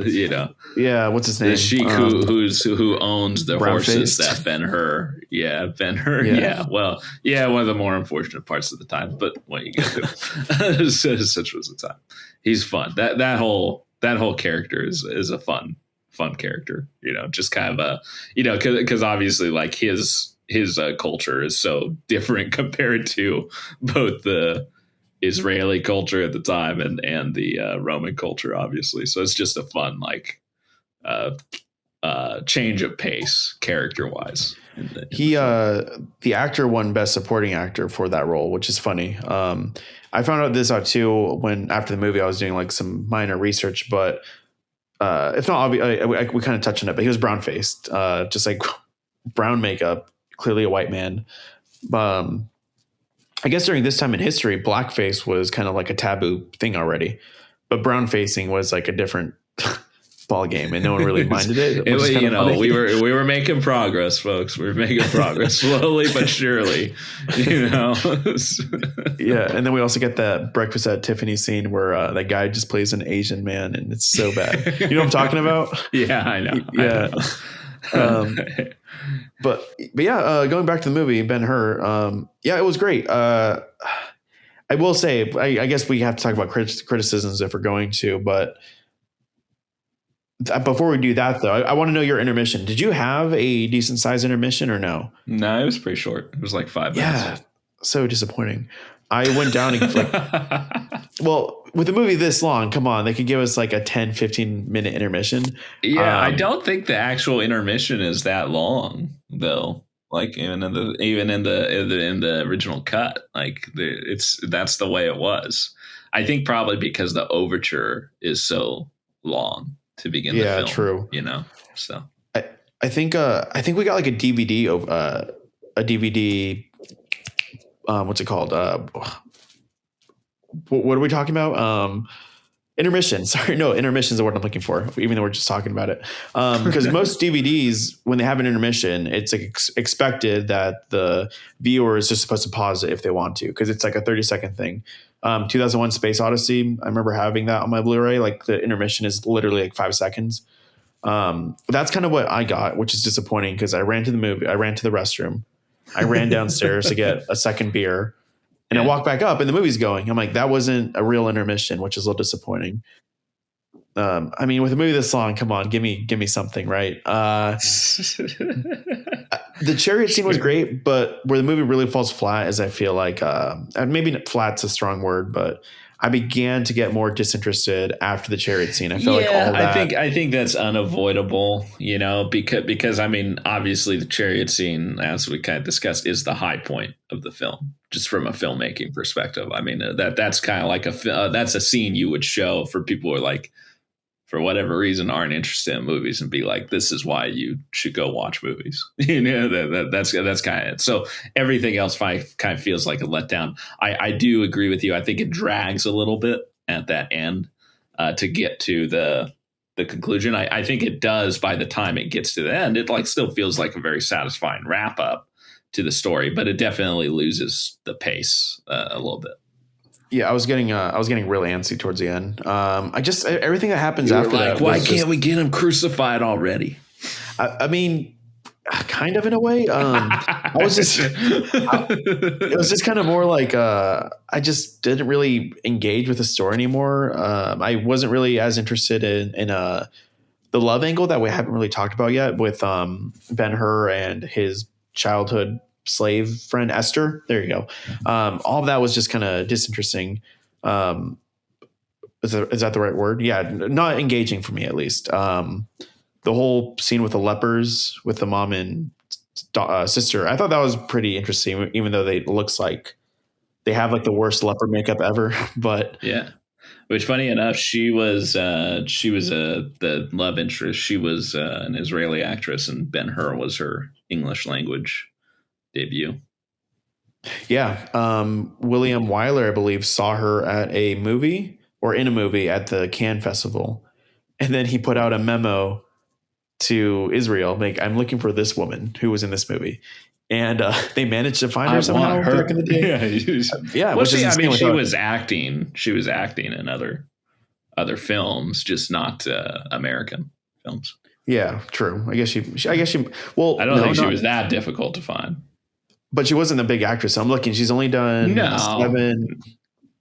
sheik. Yeah, what's his name? The sheik who owns the horses that Ben-Hur. Yeah, Ben-Hur. Yeah. Well, yeah, one of the more unfortunate parts of the time, but what you gonna do? Such was the time. He's fun. That whole character is a fun character. Just kind of a because obviously like his culture is so different compared to both the Israeli culture at the time and the Roman culture, obviously. So it's just a fun change of pace character wise. The actor won Best Supporting Actor for that role, which is funny. I found this out too when after the movie I was doing like some minor research, but if not obvious, we kind of touched on it. But he was brown faced, just like brown makeup, clearly a white man. I guess during this time in history, blackface was kind of like a taboo thing already, but brown facing was like a different ball game, and no one really minded it. We were making progress, folks. We were making progress slowly but surely. Yeah, and then we also get that Breakfast at Tiffany's scene where that guy just plays an Asian man, and it's so bad. You know what I'm talking about? Yeah, I know. Yeah. But yeah, going back to the movie Ben-Hur, it was great. I will say, I guess we have to talk about criticisms if we're going to, but before we do that though, I want to know your intermission. Did you have a decent sized intermission or no? No, it was pretty short. It was like 5 minutes. Yeah, so disappointing. I went down well, with a movie this long, come on, they could give us like a 10-15 minute intermission. Yeah, I don't think the actual intermission is that long though. Like even in the original cut, like that's the way it was. I think probably because the overture is so long to begin the film. Yeah, true. So I think we got like a DVD. What's it called? What are we talking about? Intermission. Sorry, no, intermission is the word I'm looking for, even though we're just talking about it. Because most DVDs, when they have an intermission, it's like expected that the viewer is just supposed to pause it if they want to, because it's like a 30-second thing. 2001 Space Odyssey, I remember having that on my Blu-ray. Like the intermission is literally like 5 seconds. That's kind of what I got, which is disappointing because I ran to the restroom. I ran downstairs to get a second beer, and I walked back up and the movie's going. I'm like, that wasn't a real intermission, which is a little disappointing. I mean, with a movie this long, come on, give me something, right? The chariot scene was great, but where the movie really falls flat is I feel like, maybe flat's a strong word, but I began to get more disinterested after the chariot scene. I felt like all that. I think that's unavoidable, because I mean, obviously the chariot scene, as we kind of discussed, is the high point of the film, just from a filmmaking perspective. I mean, that's kind of like that's a scene you would show for people who are like, for whatever reason, aren't interested in movies and be like, this is why you should go watch movies. That's kind of it. So everything else kind of feels like a letdown. I do agree with you. I think it drags a little bit at that end to get to the the conclusion. I think it does by the time it gets to the end. It like still feels like a very satisfying wrap up to the story, but it definitely loses the pace a little bit. Yeah, I was getting really antsy towards the end. I just everything that happens after like, that. Why can't we get him crucified already? I mean, kind of in a way. I was just, it was just kind of more like I just didn't really engage with the story anymore. I wasn't really as interested in the love angle that we haven't really talked about yet with Ben-Hur and his childhood slave friend Esther. There you go. All of that was just kind of disinteresting. Is that the right word? Yeah, not engaging for me at least. The whole scene with the lepers with the mom and sister, I thought that was pretty interesting, even though looks like they have like the worst leper makeup ever. But yeah, which funny enough, she was the love interest. She was an Israeli actress, and Ben-Hur was her English language debut. Yeah, William Wyler, I believe, saw her at a movie or in a movie at the Cannes Festival, and then he put out a memo to Israel, like, I'm looking for this woman who was in this movie, and they managed to find her somehow back in the day. Yeah. Well, she was acting. She was acting in other films, just not American films. Yeah, true. I guess she. Well, I don't think she was that difficult to find. But she wasn't a big actress. So I'm looking. She's only done 7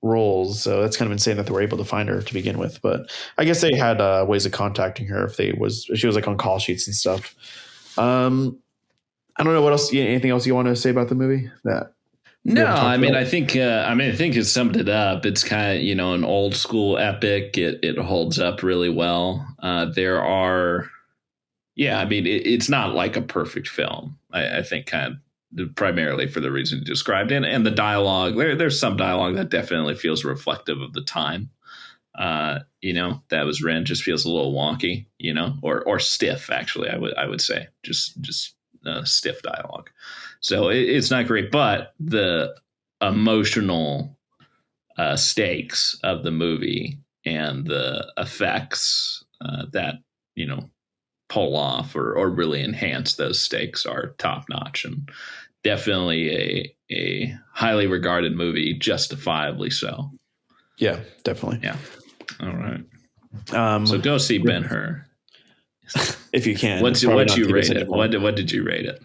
roles, so that's kind of insane that they were able to find her to begin with. But I guess they had ways of contacting her if she was like on call sheets and stuff. I don't know what else. Anything else you want to say about the movie? No, I mean, I think it summed it up. It's kind of, an old school epic. It holds up really well. It's not like a perfect film. I think kind of primarily for the reason you described, and the dialogue. There's some dialogue that definitely feels reflective of the time. That was written, just feels a little wonky, or stiff. Actually, I would say just stiff dialogue. So it's not great, but the emotional stakes of the movie and the effects that pull off or really enhance those stakes are top notch, and definitely a highly regarded movie, justifiably so. Yeah, definitely. Yeah. All right. So go see Ben-Hur if you can. What you rate it? What did you rate it?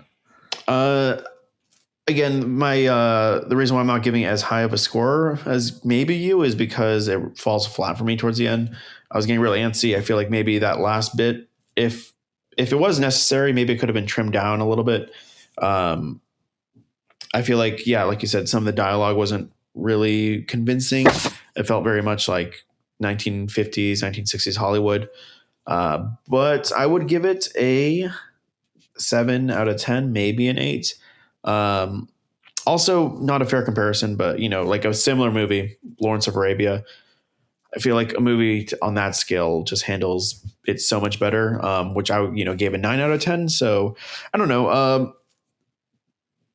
Again, the reason why I'm not giving it as high of a score as maybe you is because it falls flat for me towards the end. I was getting really antsy. I feel like maybe that last bit, if it was necessary, maybe it could have been trimmed down a little bit. I feel like, yeah, like you said, some of the dialogue wasn't really convincing. It felt very much like 1950s, 1960s Hollywood. But I would give it a 7 out of 10, maybe an 8. Also, not a fair comparison, but like a similar movie, Lawrence of Arabia. I feel like a movie on that scale just handles it so much better, which I gave a 9 out of 10. So I don't know,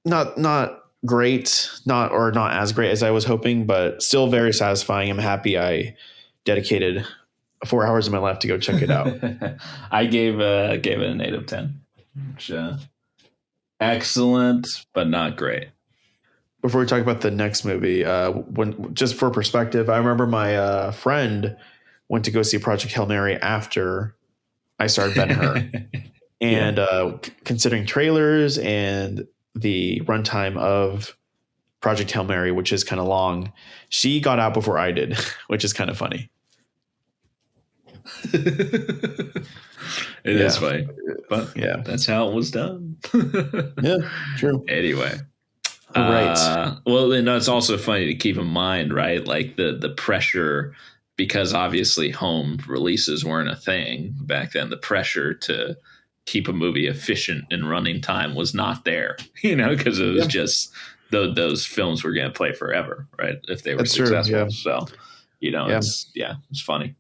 not great, not as great as I was hoping, but still very satisfying. I'm happy I dedicated 4 hours of my life to go check it out. I gave it an 8 of 10. Which, excellent, but not great. Before we talk about the next movie, just for perspective, I remember my friend went to go see Project Hail Mary after I started Ben-Hur. And considering trailers and the runtime of Project Hail Mary, which is kind of long, she got out before I did, which is kind of funny. It is funny, but yeah, that's how it was done. Yeah, true. Anyway. Right. Well, it's also funny to keep in mind, right? Like the pressure, because obviously home releases weren't a thing back then. The pressure to keep a movie efficient in running time was not there, because it was just those films were going to play forever, right? If they were successful. Yeah. So, it's funny.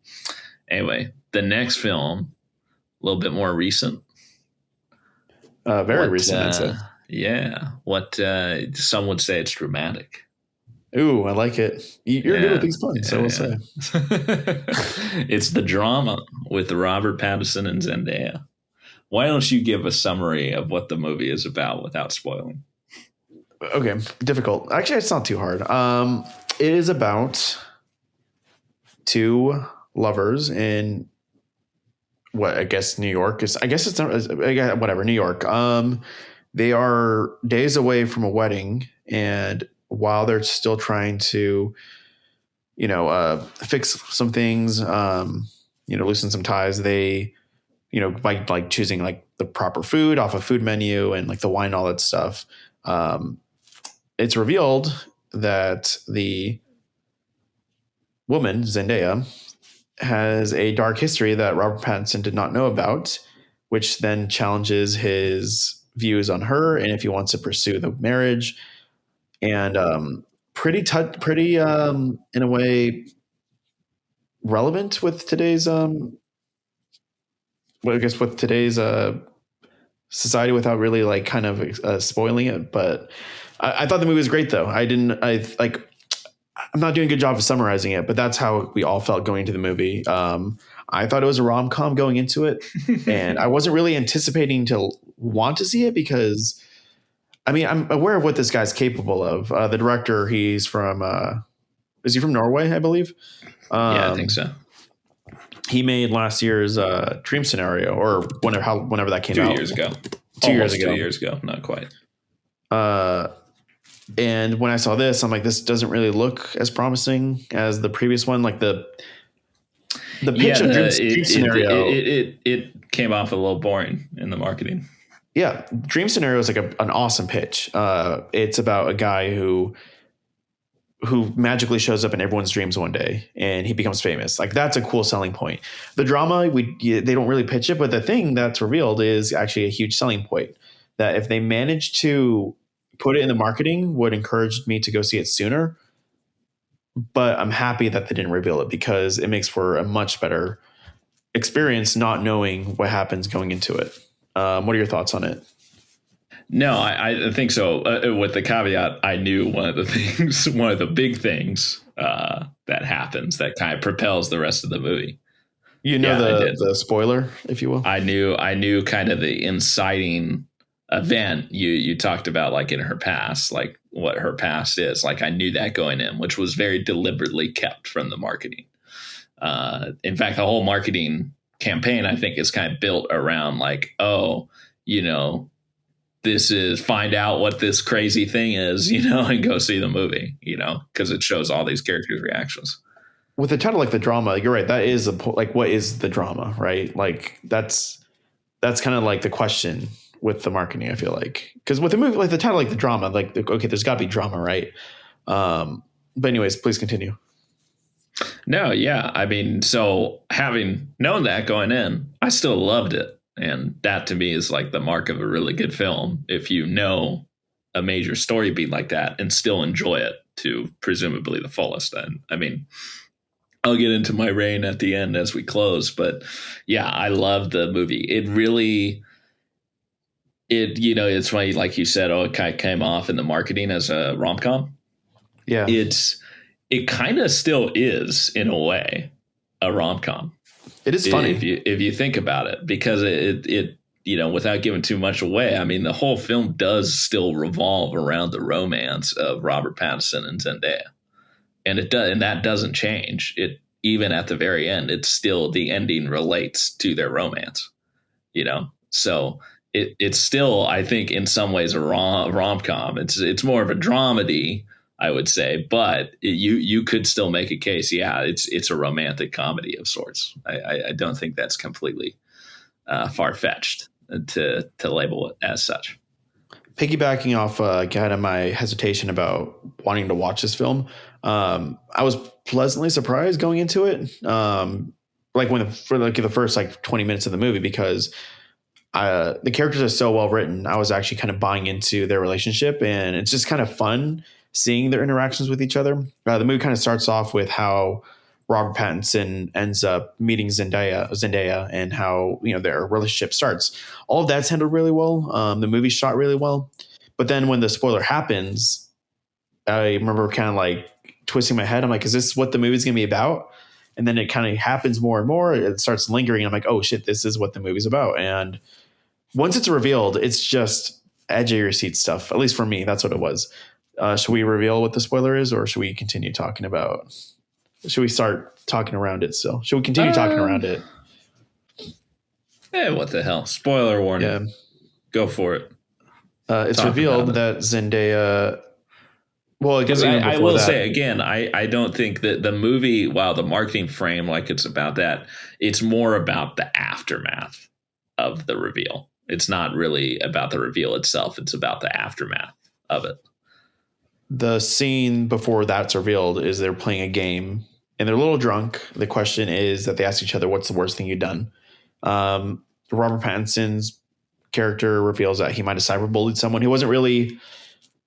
Anyway, the next film, a little bit more recent. Very recent, I'd say. Yeah. What some would say it's dramatic. Ooh, I like it. You're good with these puns, I will say. It's the drama with Robert Pattinson and Zendaya. Why don't you give a summary of what the movie is about without spoiling? Okay, difficult. Actually, it's not too hard. It is about two lovers in what I guess New York is. I guess it's not whatever New York. They are days away from a wedding, and while they're still trying to, fix some things, loosen some ties, they, by like choosing like the proper food off a food menu and like the wine, all that stuff. It's revealed that the woman, Zendaya, has a dark history that Robert Pattinson did not know about, which then challenges his views on her and if he wants to pursue the marriage. And pretty in a way relevant with today's with today's society without really like kind of spoiling it. But I thought the movie was great though. I'm not doing a good job of summarizing it, but that's how we all felt going into the movie. I thought it was a rom-com going into it, and I wasn't really anticipating to want to see it because, I mean, I'm aware of what this guy's capable of. The director, is he from Norway, I believe? Yeah, I think so. He made last year's Dream Scenario, or whenever that came out. 2 years ago. 2 years Almost ago. 2 years ago, not quite. And when I saw this, I'm like, this doesn't really look as promising as the previous one. Like the pitch of Dream Scenario, it came off a little boring in the marketing. Yeah, Dream Scenario is like an awesome pitch. It's about a guy who magically shows up in everyone's dreams one day and he becomes famous. Like that's a cool selling point. The drama, they don't really pitch it, but the thing that's revealed is actually a huge selling point. That if they manage to put it in the marketing, would encourage me to go see it sooner. But I'm happy that they didn't reveal it because it makes for a much better experience not knowing what happens going into it. What are your thoughts on it? No, I think so. With the caveat, I knew one of the big things that happens that kind of propels the rest of the movie. The spoiler, if you will. I knew kind of the inciting event you talked about, like in her past, like what her past is. Like I knew that going in, which was very deliberately kept from the marketing. In fact, the whole marketing campaign, I think, is kind of built around like, this is find out what this crazy thing is, and go see the movie, because it shows all these characters' reactions. With a title like The Drama, you're right. That is like, what is the drama, right? Like that's kind of like the question with the marketing, I feel like, because with a movie like the title, like The Drama, like, okay, there's got to be drama, right? But anyways, please continue. No, yeah. I mean, so having known that going in, I still loved it. And that to me is like the mark of a really good film. If you know a major story beat like that and still enjoy it to presumably the fullest. And I mean, I'll get into my reign at the end as we close, but yeah, I love the movie. It really, it's funny, like you said, it kind of came off in the marketing as a rom-com. Yeah. It kind of still is in a way a rom-com. It is funny if you think about it, because it without giving too much away, I mean, the whole film does still revolve around the romance of Robert Pattinson and Zendaya, and that doesn't change. It even at the very end, it's still the ending relates to their romance, So it's still, I think, in some ways a rom-com. It's more of a dramedy, I would say, but you could still make a case. Yeah, it's a romantic comedy of sorts. I don't think that's completely far-fetched to label it as such. Piggybacking off kind of my hesitation about wanting to watch this film, I was pleasantly surprised going into it. For the first like 20 minutes of the movie, because the characters are so well written. I was actually kind of buying into their relationship, and it's just kind of fun seeing their interactions with each other. The movie kind of starts off with how Robert Pattinson ends up meeting Zendaya and how, their relationship starts. All of that's handled really well. The movie shot really well. But then when the spoiler happens, I remember kind of like twisting my head. I'm like, is this what the movie's going to be about? And then it kind of happens more and more. It starts lingering. I'm like, oh shit, this is what the movie's about. And once it's revealed, it's just edge of your seat stuff. At least for me, that's what it was. Should we reveal what the spoiler is, or should we continue talking about? Should we start talking around it still? Should we continue talking around it? What the hell? Spoiler warning. Yeah. Go for it. It's revealed that Zendaya. Well, because I will say again, I don't think that the movie, while the marketing frame like it's about that, it's more about the aftermath of the reveal. It's not really about the reveal itself. It's about the aftermath of it. The scene before that's revealed is they're playing a game and they're a little drunk. The question is that they ask each other, what's the worst thing you've done? Robert Pattinson's character reveals that he might have cyberbullied someone. He wasn't really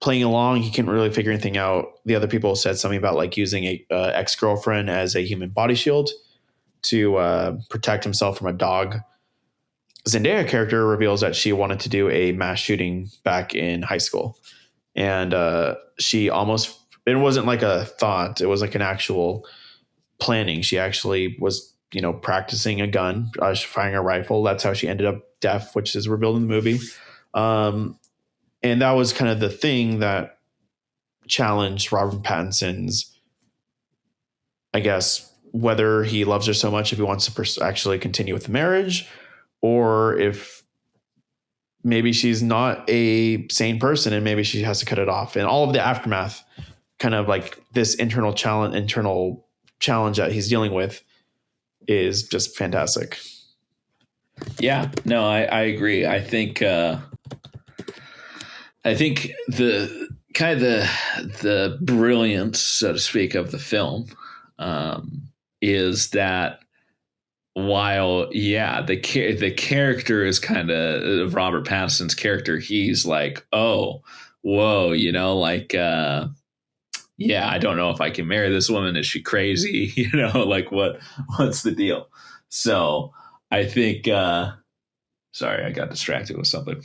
playing along. He couldn't really figure anything out. The other people said something about like using a ex-girlfriend as a human body shield to protect himself from a dog. Zendaya character reveals that she wanted to do a mass shooting back in high school. And she almost, it wasn't like a thought. It was like an actual planning. She actually was, practicing a gun, firing a rifle. That's how she ended up deaf, which is revealed in the movie. And that was kind of the thing that challenged Robert Pattinson's, I guess, whether he loves her so much, if he wants to actually continue with the marriage, or if maybe she's not a sane person and maybe she has to cut it off. And all of the aftermath, kind of like this internal challenge that he's dealing with, is just fantastic. Yeah, no, I agree. I think the kind of the brilliance, so to speak, of the film is that while the character is kind of Robert Pattinson's character, he's like, oh, whoa, I don't know if I can marry this woman. Is she crazy? What's the deal? So I think, sorry, I got distracted with something.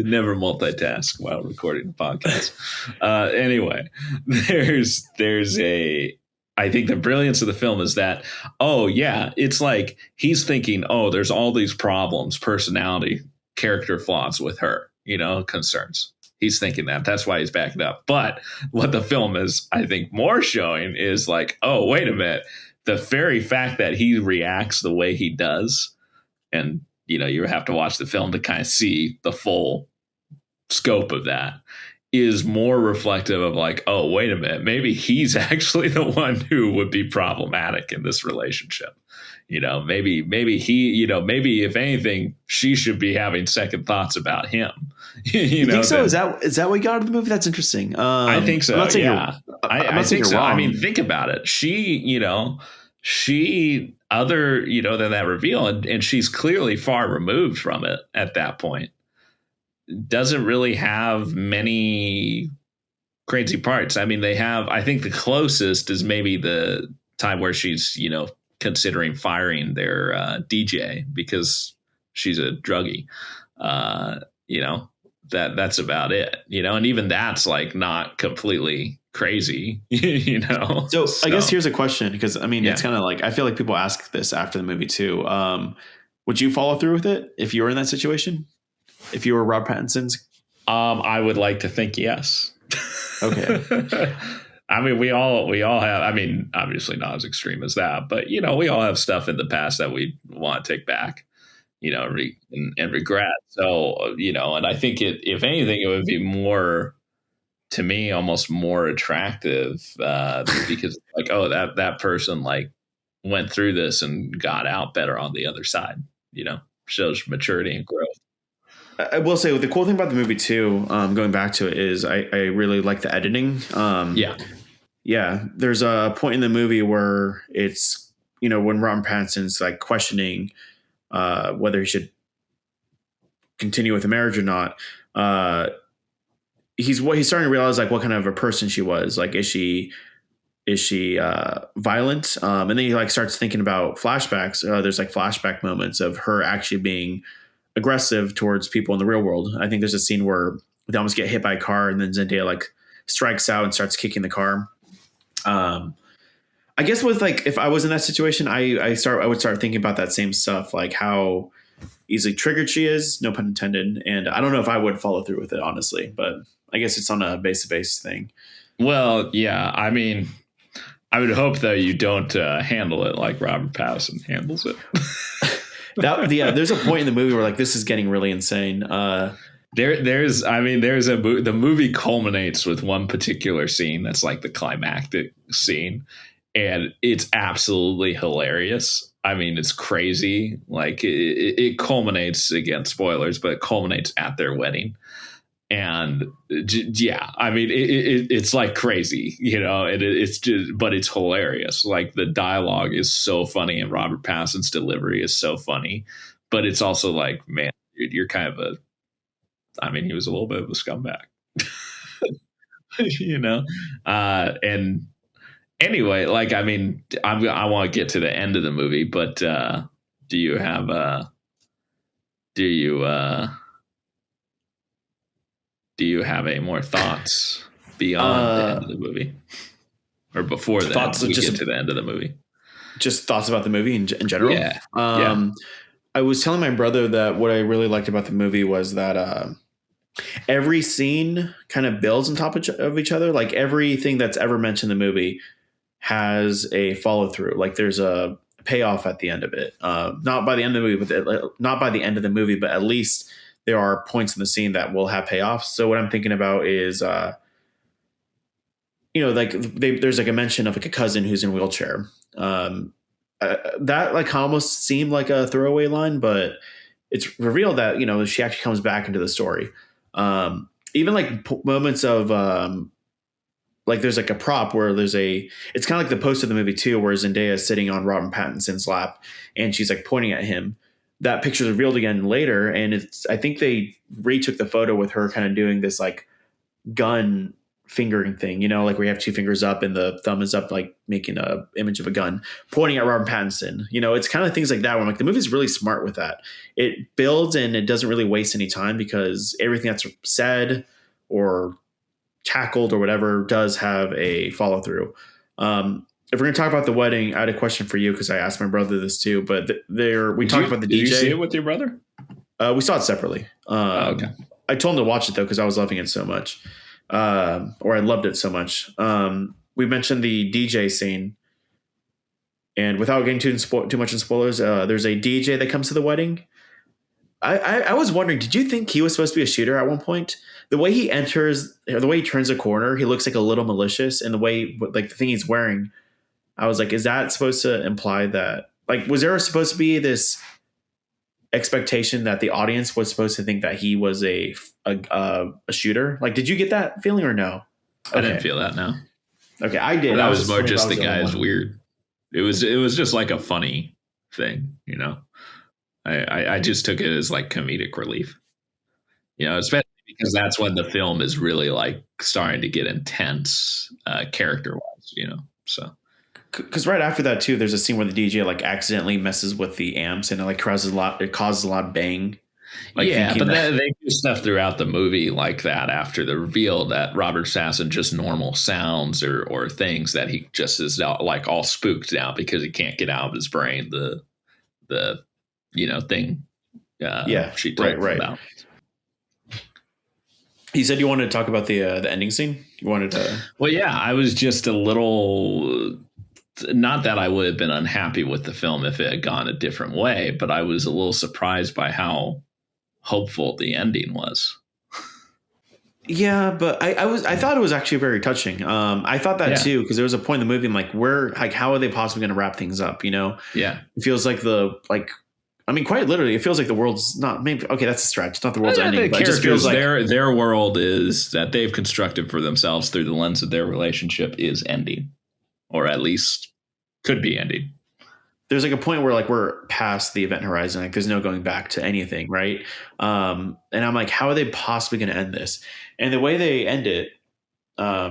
Never multitask while recording a podcast. Anyway, I think the brilliance of the film is that, it's like he's thinking, there's all these problems, personality, character flaws with her, concerns. He's thinking that's why he's backing up. But what the film is, I think, more showing is like, oh, wait a minute. The very fact that he reacts the way he does, and, you have to watch the film to kind of see the full scope of that, is more reflective of like, oh, wait a minute, maybe he's actually the one who would be problematic in this relationship. Maybe he, maybe if anything, she should be having second thoughts about him. You think so? Is that what you got out of the movie? That's interesting. I think so. I think so. Wrong. I mean, think about it. She other, than that reveal, and she's clearly far removed from it at that point. Doesn't really have many crazy parts. I mean, I think the closest is maybe the time where she's, considering firing their DJ because she's a druggie. That's about it, and even that's like not completely crazy, So I guess here's a question, because I mean, it's kind of like, I feel like people ask this after the movie too. Would you follow through with it if you were in that situation? If you were Rob Pattinson's? I would like to think yes. Okay. I mean, we all have, I mean, obviously not as extreme as that, but, we all have stuff in the past that we want to take back, and regret. So, and I think if anything, it would be more, to me, almost more attractive because like, oh, that person like went through this and got out better on the other side, shows maturity and growth. I will say the cool thing about the movie too, going back to it, is I really like the editing. Yeah. There's a point in the movie where it's, when Robert Pattinson's like questioning whether he should continue with the marriage or not. He's starting to realize like what kind of a person she was. Like, is she violent? And then he like starts thinking about flashbacks. There's like flashback moments of her actually being aggressive towards people in the real world. I think there's a scene where they almost get hit by a car, and then Zendaya like strikes out and starts kicking the car. I guess with like, if I was in that situation, I would start thinking about that same stuff, like how easily triggered she is, no pun intended. And I don't know if I would follow through with it, honestly, but I guess it's on a base to base thing. Well, yeah. I mean, I would hope though you don't handle it like Robert Pattinson handles it. There's a point in the movie where like this is getting really insane. The movie culminates with one particular scene that's like the climactic scene, and it's absolutely hilarious. I mean, it's crazy. Like it culminates, again, spoilers, but it culminates at their wedding. And yeah, I mean, it's like crazy, you know, it's just, but it's hilarious. Like the dialogue is so funny and Robert Pattinson's delivery is so funny, but it's also like, man, dude, you're kind of he was a little bit of a scumbag, you know? And anyway, like, I mean, I want to get to the end of the movie, but do you have any more thoughts beyond the end of the movie, or before that? We get to the end of the movie. Just thoughts about the movie in general. Yeah. I was telling my brother that what I really liked about the movie was that every scene kind of builds on top of each other. Like everything that's ever mentioned in the movie has a follow through. Like there's a payoff at the end of it. Not by the end of the movie, but at least there are points in the scene that will have payoffs. So what I'm thinking about is, like there's like a mention of like a cousin who's in a wheelchair. That like almost seemed like a throwaway line, but it's revealed that, she actually comes back into the story. Even like moments of, like there's like a prop where it's kind of like the post of the movie too, where Zendaya is sitting on Robert Pattinson's lap and she's like pointing at him. That picture is revealed again later. And I think they retook the photo with her kind of doing this like gun fingering thing, like where you have two fingers up and the thumb is up, like making a image of a gun pointing at Robert Pattinson. It's kind of things like that where I'm like, the movie's really smart with that. It builds and it doesn't really waste any time because everything that's said or tackled or whatever does have a follow through. If we're going to talk about the wedding, I had a question for you because I asked my brother this too, but we talked about the DJ. Did you see it with your brother? We saw it separately. Okay. I told him to watch it though because I was loving it so much. Or I loved it so much. We mentioned the DJ scene, and without getting too much in spoilers, there's a DJ that comes to the wedding. I was wondering, did you think he was supposed to be a shooter at one point? The way he enters, or the way he turns a corner, he looks like a little malicious, and the way like the thing he's wearing, I was like, is that supposed to imply that, like, was there supposed to be this expectation that the audience was supposed to think that he was a shooter? Like, did you get that feeling or no? Okay. I didn't feel that. No. Okay, I did. That was more just the guy is weird. It was just like a funny thing, I just took it as like comedic relief, especially because that's when the film is really like starting to get intense character wise, so. Because right after that too, there's a scene where the DJ like accidentally messes with the amps and it like causes a lot of bang. Like, yeah, but they do stuff throughout the movie like that after the reveal that Robert Pattinson just normal sounds or things that he just is like all spooked now because he can't get out of his brain the thing. She told him about. You said you wanted to talk about the ending scene. You wanted to. Well, yeah, I was just a little. Not that I would have been unhappy with the film if it had gone a different way, but I was a little surprised by how hopeful the ending was. Yeah, but I thought it was actually very touching. I thought that too, because there was a point in the movie I'm like, how are they possibly going to wrap things up? Yeah, it feels like quite literally, it feels like the world's not. Maybe okay, that's a stretch. It's not the world's ending. But it just feels like their world is that they've constructed for themselves through the lens of their relationship is ending, or at least could be ending. There's like a point where like we're past the event horizon. Like there's no going back to anything, right? And I'm like, how are they possibly going to end this? And the way they end it, I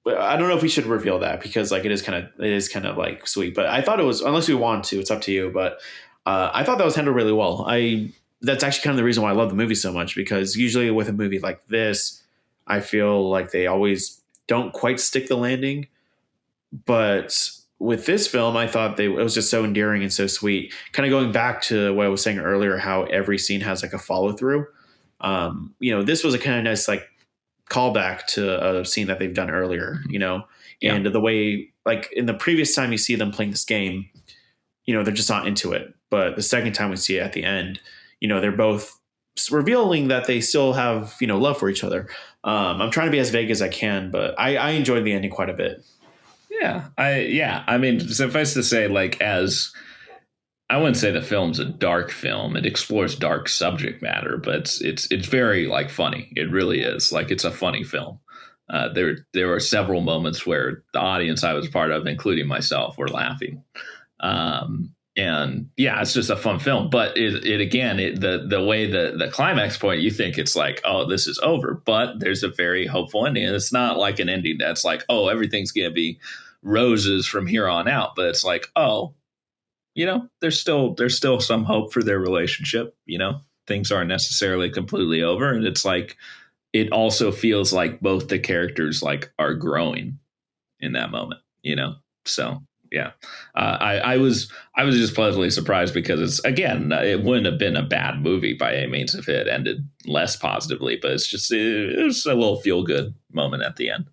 don't know if we should reveal that because like it is kind of like sweet. But I thought it was, unless we want to, it's up to you. But I thought that was handled really well. I that's actually kind of the reason why I love the movie so much, because usually with a movie like this, I feel like they always don't quite stick the landing. But with this film, I thought it was just so endearing and so sweet. Kind of going back to what I was saying earlier, how every scene has like a follow through. This was a kind of nice like callback to a scene that they've done earlier. Yeah. And the way like in the previous time you see them playing this game, they're just not into it. But the second time we see it at the end, they're both revealing that they still have love for each other. I'm trying to be as vague as I can, but I enjoyed the ending quite a bit. I mean, suffice to say, like, as I wouldn't say the film's a dark film. It explores dark subject matter, but it's very like funny. It really is. Like, it's a funny film. There were several moments where the audience I was part of, including myself, were laughing. And yeah, it's just a fun film. But the way the climax point, you think it's like, oh, this is over. But there's a very hopeful ending. And it's not like an ending that's like, oh, everything's going to be roses from here on out. But it's like, oh, there's still some hope for their relationship. Things aren't necessarily completely over. And it's like, it also feels like both the characters like are growing in that moment, So yeah, I was just pleasantly surprised because it wouldn't have been a bad movie by any means if it had ended less positively, but it was a little feel good moment at the end.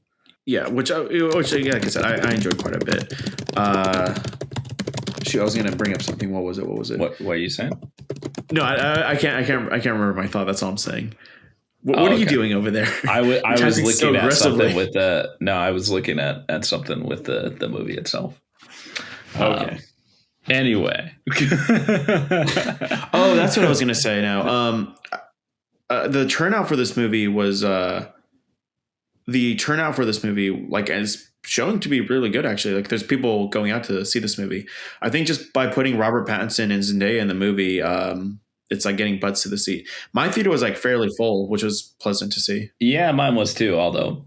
Yeah, which like I said, I enjoyed quite a bit. I was going to bring up something. What was it? What are you saying? No, I can't remember my thought. That's all I'm saying. What are you doing over there? I was looking at something with I was looking at something with the movie itself. Okay. Anyway. Oh, that's what I was going to say now. The turnout for this movie was like is showing to be really good, actually. Like, there's people going out to see this movie. I think just by putting Robert Pattinson and Zendaya in the movie, it's like getting butts to the seat. My theater was like fairly full, which was pleasant to see. Yeah, mine was too. Although,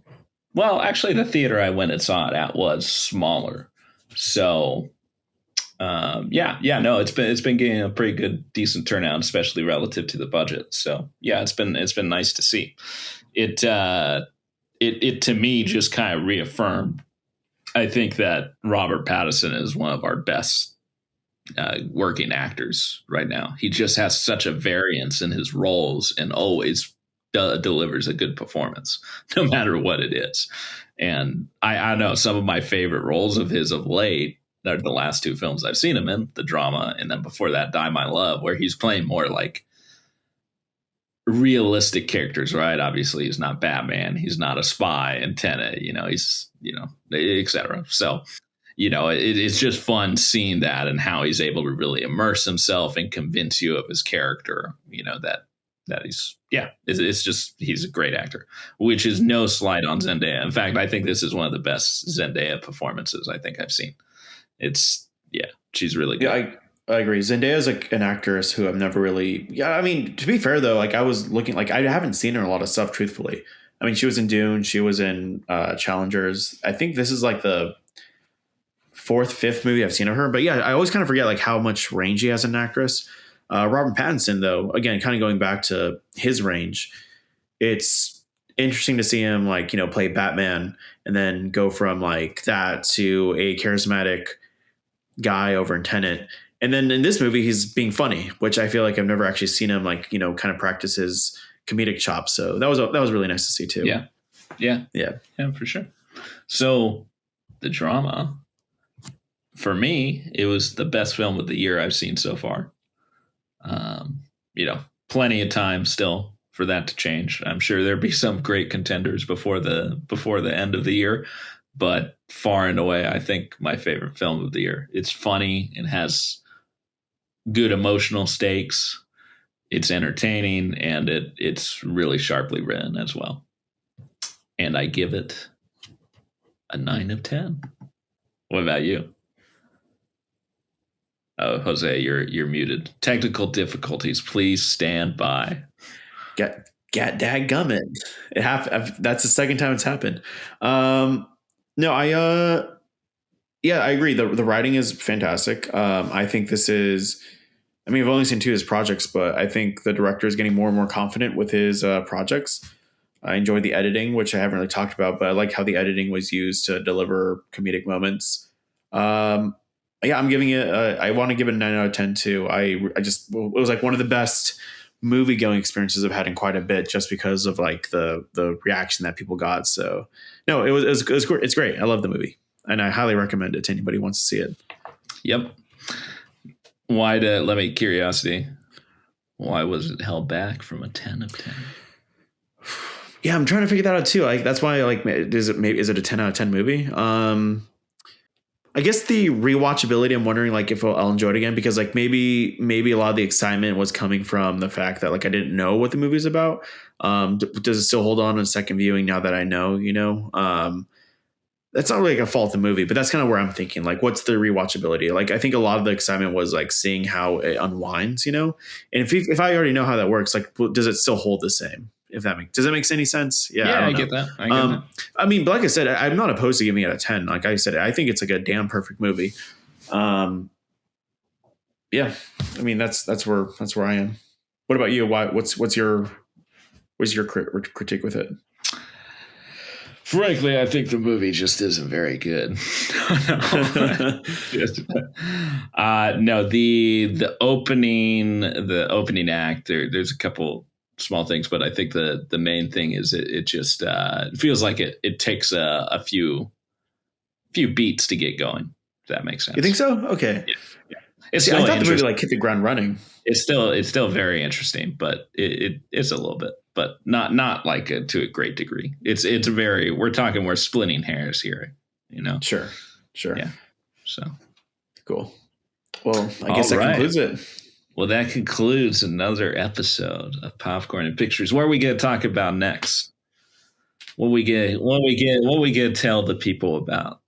well, actually, the theater I went and saw it at was smaller. So, it's been getting a pretty good, decent turnout, especially relative to the budget. So, yeah, it's been nice to see. It to me just kind of reaffirmed. I think that Robert Pattinson is one of our best working actors right now. He just has such a variance in his roles and always delivers a good performance, no matter what it is. And I know some of my favorite roles of his of late are the last two films I've seen him in, the drama, and then before that, Die My Love, where he's playing more like realistic characters, right? Obviously, he's not Batman. He's not a spy in Tenet, he's, etc. So, it's just fun seeing that and how he's able to really immerse himself and convince you of his character, that it's just, he's a great actor, which is no slight on Zendaya. In fact, I think this is one of the best Zendaya performances I think I've seen. She's really good. Yeah, I agree. Zendaya is like an actress who I've never really. Yeah, I mean, to be fair though, like I was looking, like I haven't seen her in a lot of stuff. Truthfully, I mean, she was in Dune, she was in Challengers. I think this is like the fourth, fifth movie I've seen of her. But yeah, I always kind of forget like how much range he has as an actress. Robert Pattinson, though, again, kind of going back to his range, it's interesting to see him like play Batman and then go from like that to a charismatic guy over in Tenet. And then in this movie, he's being funny, which I feel like I've never actually seen him like, kind of practice his comedic chops. So that was really nice to see too. Yeah, for sure. So the drama, for me, it was the best film of the year I've seen so far. Plenty of time still for that to change. I'm sure there'll be some great contenders before the end of the year. But far and away, I think my favorite film of the year. It's funny and has good emotional stakes. It's entertaining, and it's really sharply written as well. And I give it a 9 of 10. What about you? Oh, Jose, you're muted. Technical difficulties. Please stand by. Get dadgummit. It happened. That's the second time it's happened. No, I agree. The writing is fantastic. I think this is I mean, I've only seen two of his projects, but I think the director is getting more and more confident with his projects. I enjoyed the editing, which I haven't really talked about, but I like how the editing was used to deliver comedic moments. Yeah, I'm giving it. I want to give it a 9 out of 10 too. I just, it was like one of the best movie going experiences I've had in quite a bit, just because of like the reaction that people got. So no, it's great. I love the movie, and I highly recommend it to anybody who wants to see it. Yep. Curiosity. Why was it held back from a 10 of 10? Yeah, I'm trying to figure that out too. Like, that's why, like, is it a 10 out of 10 movie? I guess the rewatchability, I'm wondering like if I'll enjoy it again, because like maybe a lot of the excitement was coming from the fact that like I didn't know what the movie's about. Does it still hold on a second viewing now that I know, that's not really like a fault of the movie, but that's kind of where I'm thinking, like, what's the rewatchability? Like, I think a lot of the excitement was like seeing how it unwinds, and if I already know how that works, like, does it still hold the same? Does that make any sense? Yeah, I get that. I get that. I mean, but like I said, I'm not opposed to giving it a 10. Like I said, I think it's like a damn perfect movie. Yeah, I mean, that's where I am. What about you? What's your critique with it? Frankly, I think the movie just isn't very good. No, the opening act. There's a couple small things, but I think the main thing is it just feels like it takes a few beats to get going. If that makes sense. You think so? Okay. Yeah. I thought the movie like hit the ground running. It's still very interesting, but it's a little bit, but not like to a great degree. We're splitting hairs here, Sure. Yeah. So cool. Well, I guess that concludes it. Well, that concludes another episode of Popcorn and Pictures. What are we going to talk about next? What we get to tell the people about?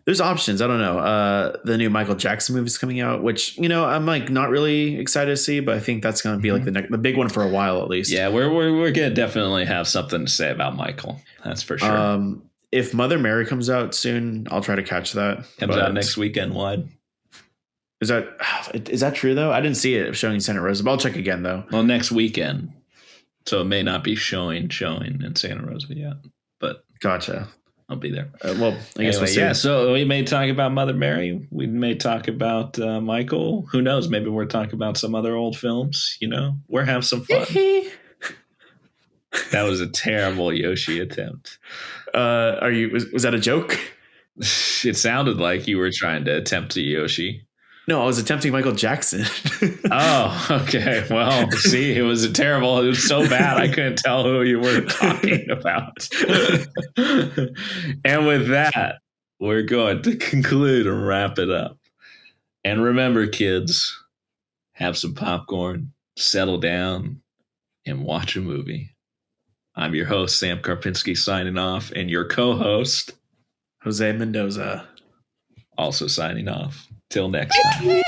There's options. I don't know. The new Michael Jackson movie is coming out, which, I'm like not really excited to see, but I think that's going to be like the big one for a while at least. Yeah, we're going to definitely have something to say about Michael. That's for sure. If Mother Mary comes out soon, I'll try to catch that. Comes out next weekend wide. Is that true though? I didn't see it showing in Santa Rosa, but I'll check again though. Well, next weekend, so it may not be showing in Santa Rosa yet, but gotcha. I'll be there. Well, I guess we'll see. Yeah. So we may talk about Mother Mary. We may talk about Michael. Who knows? Maybe we're talking about some other old films. We're having some fun. That was a terrible Yoshi attempt. Was that a joke? It sounded like you were trying to attempt a Yoshi. No, I was attempting Michael Jackson. Oh, okay. Well, see, it was so bad I couldn't tell who you were talking about. And with that, we're going to conclude and wrap it up. And remember, kids, have some popcorn, settle down, and watch a movie. I'm your host, Sam Karpinski, signing off, and your co-host, Jose Mendoza, also signing off. Till next time.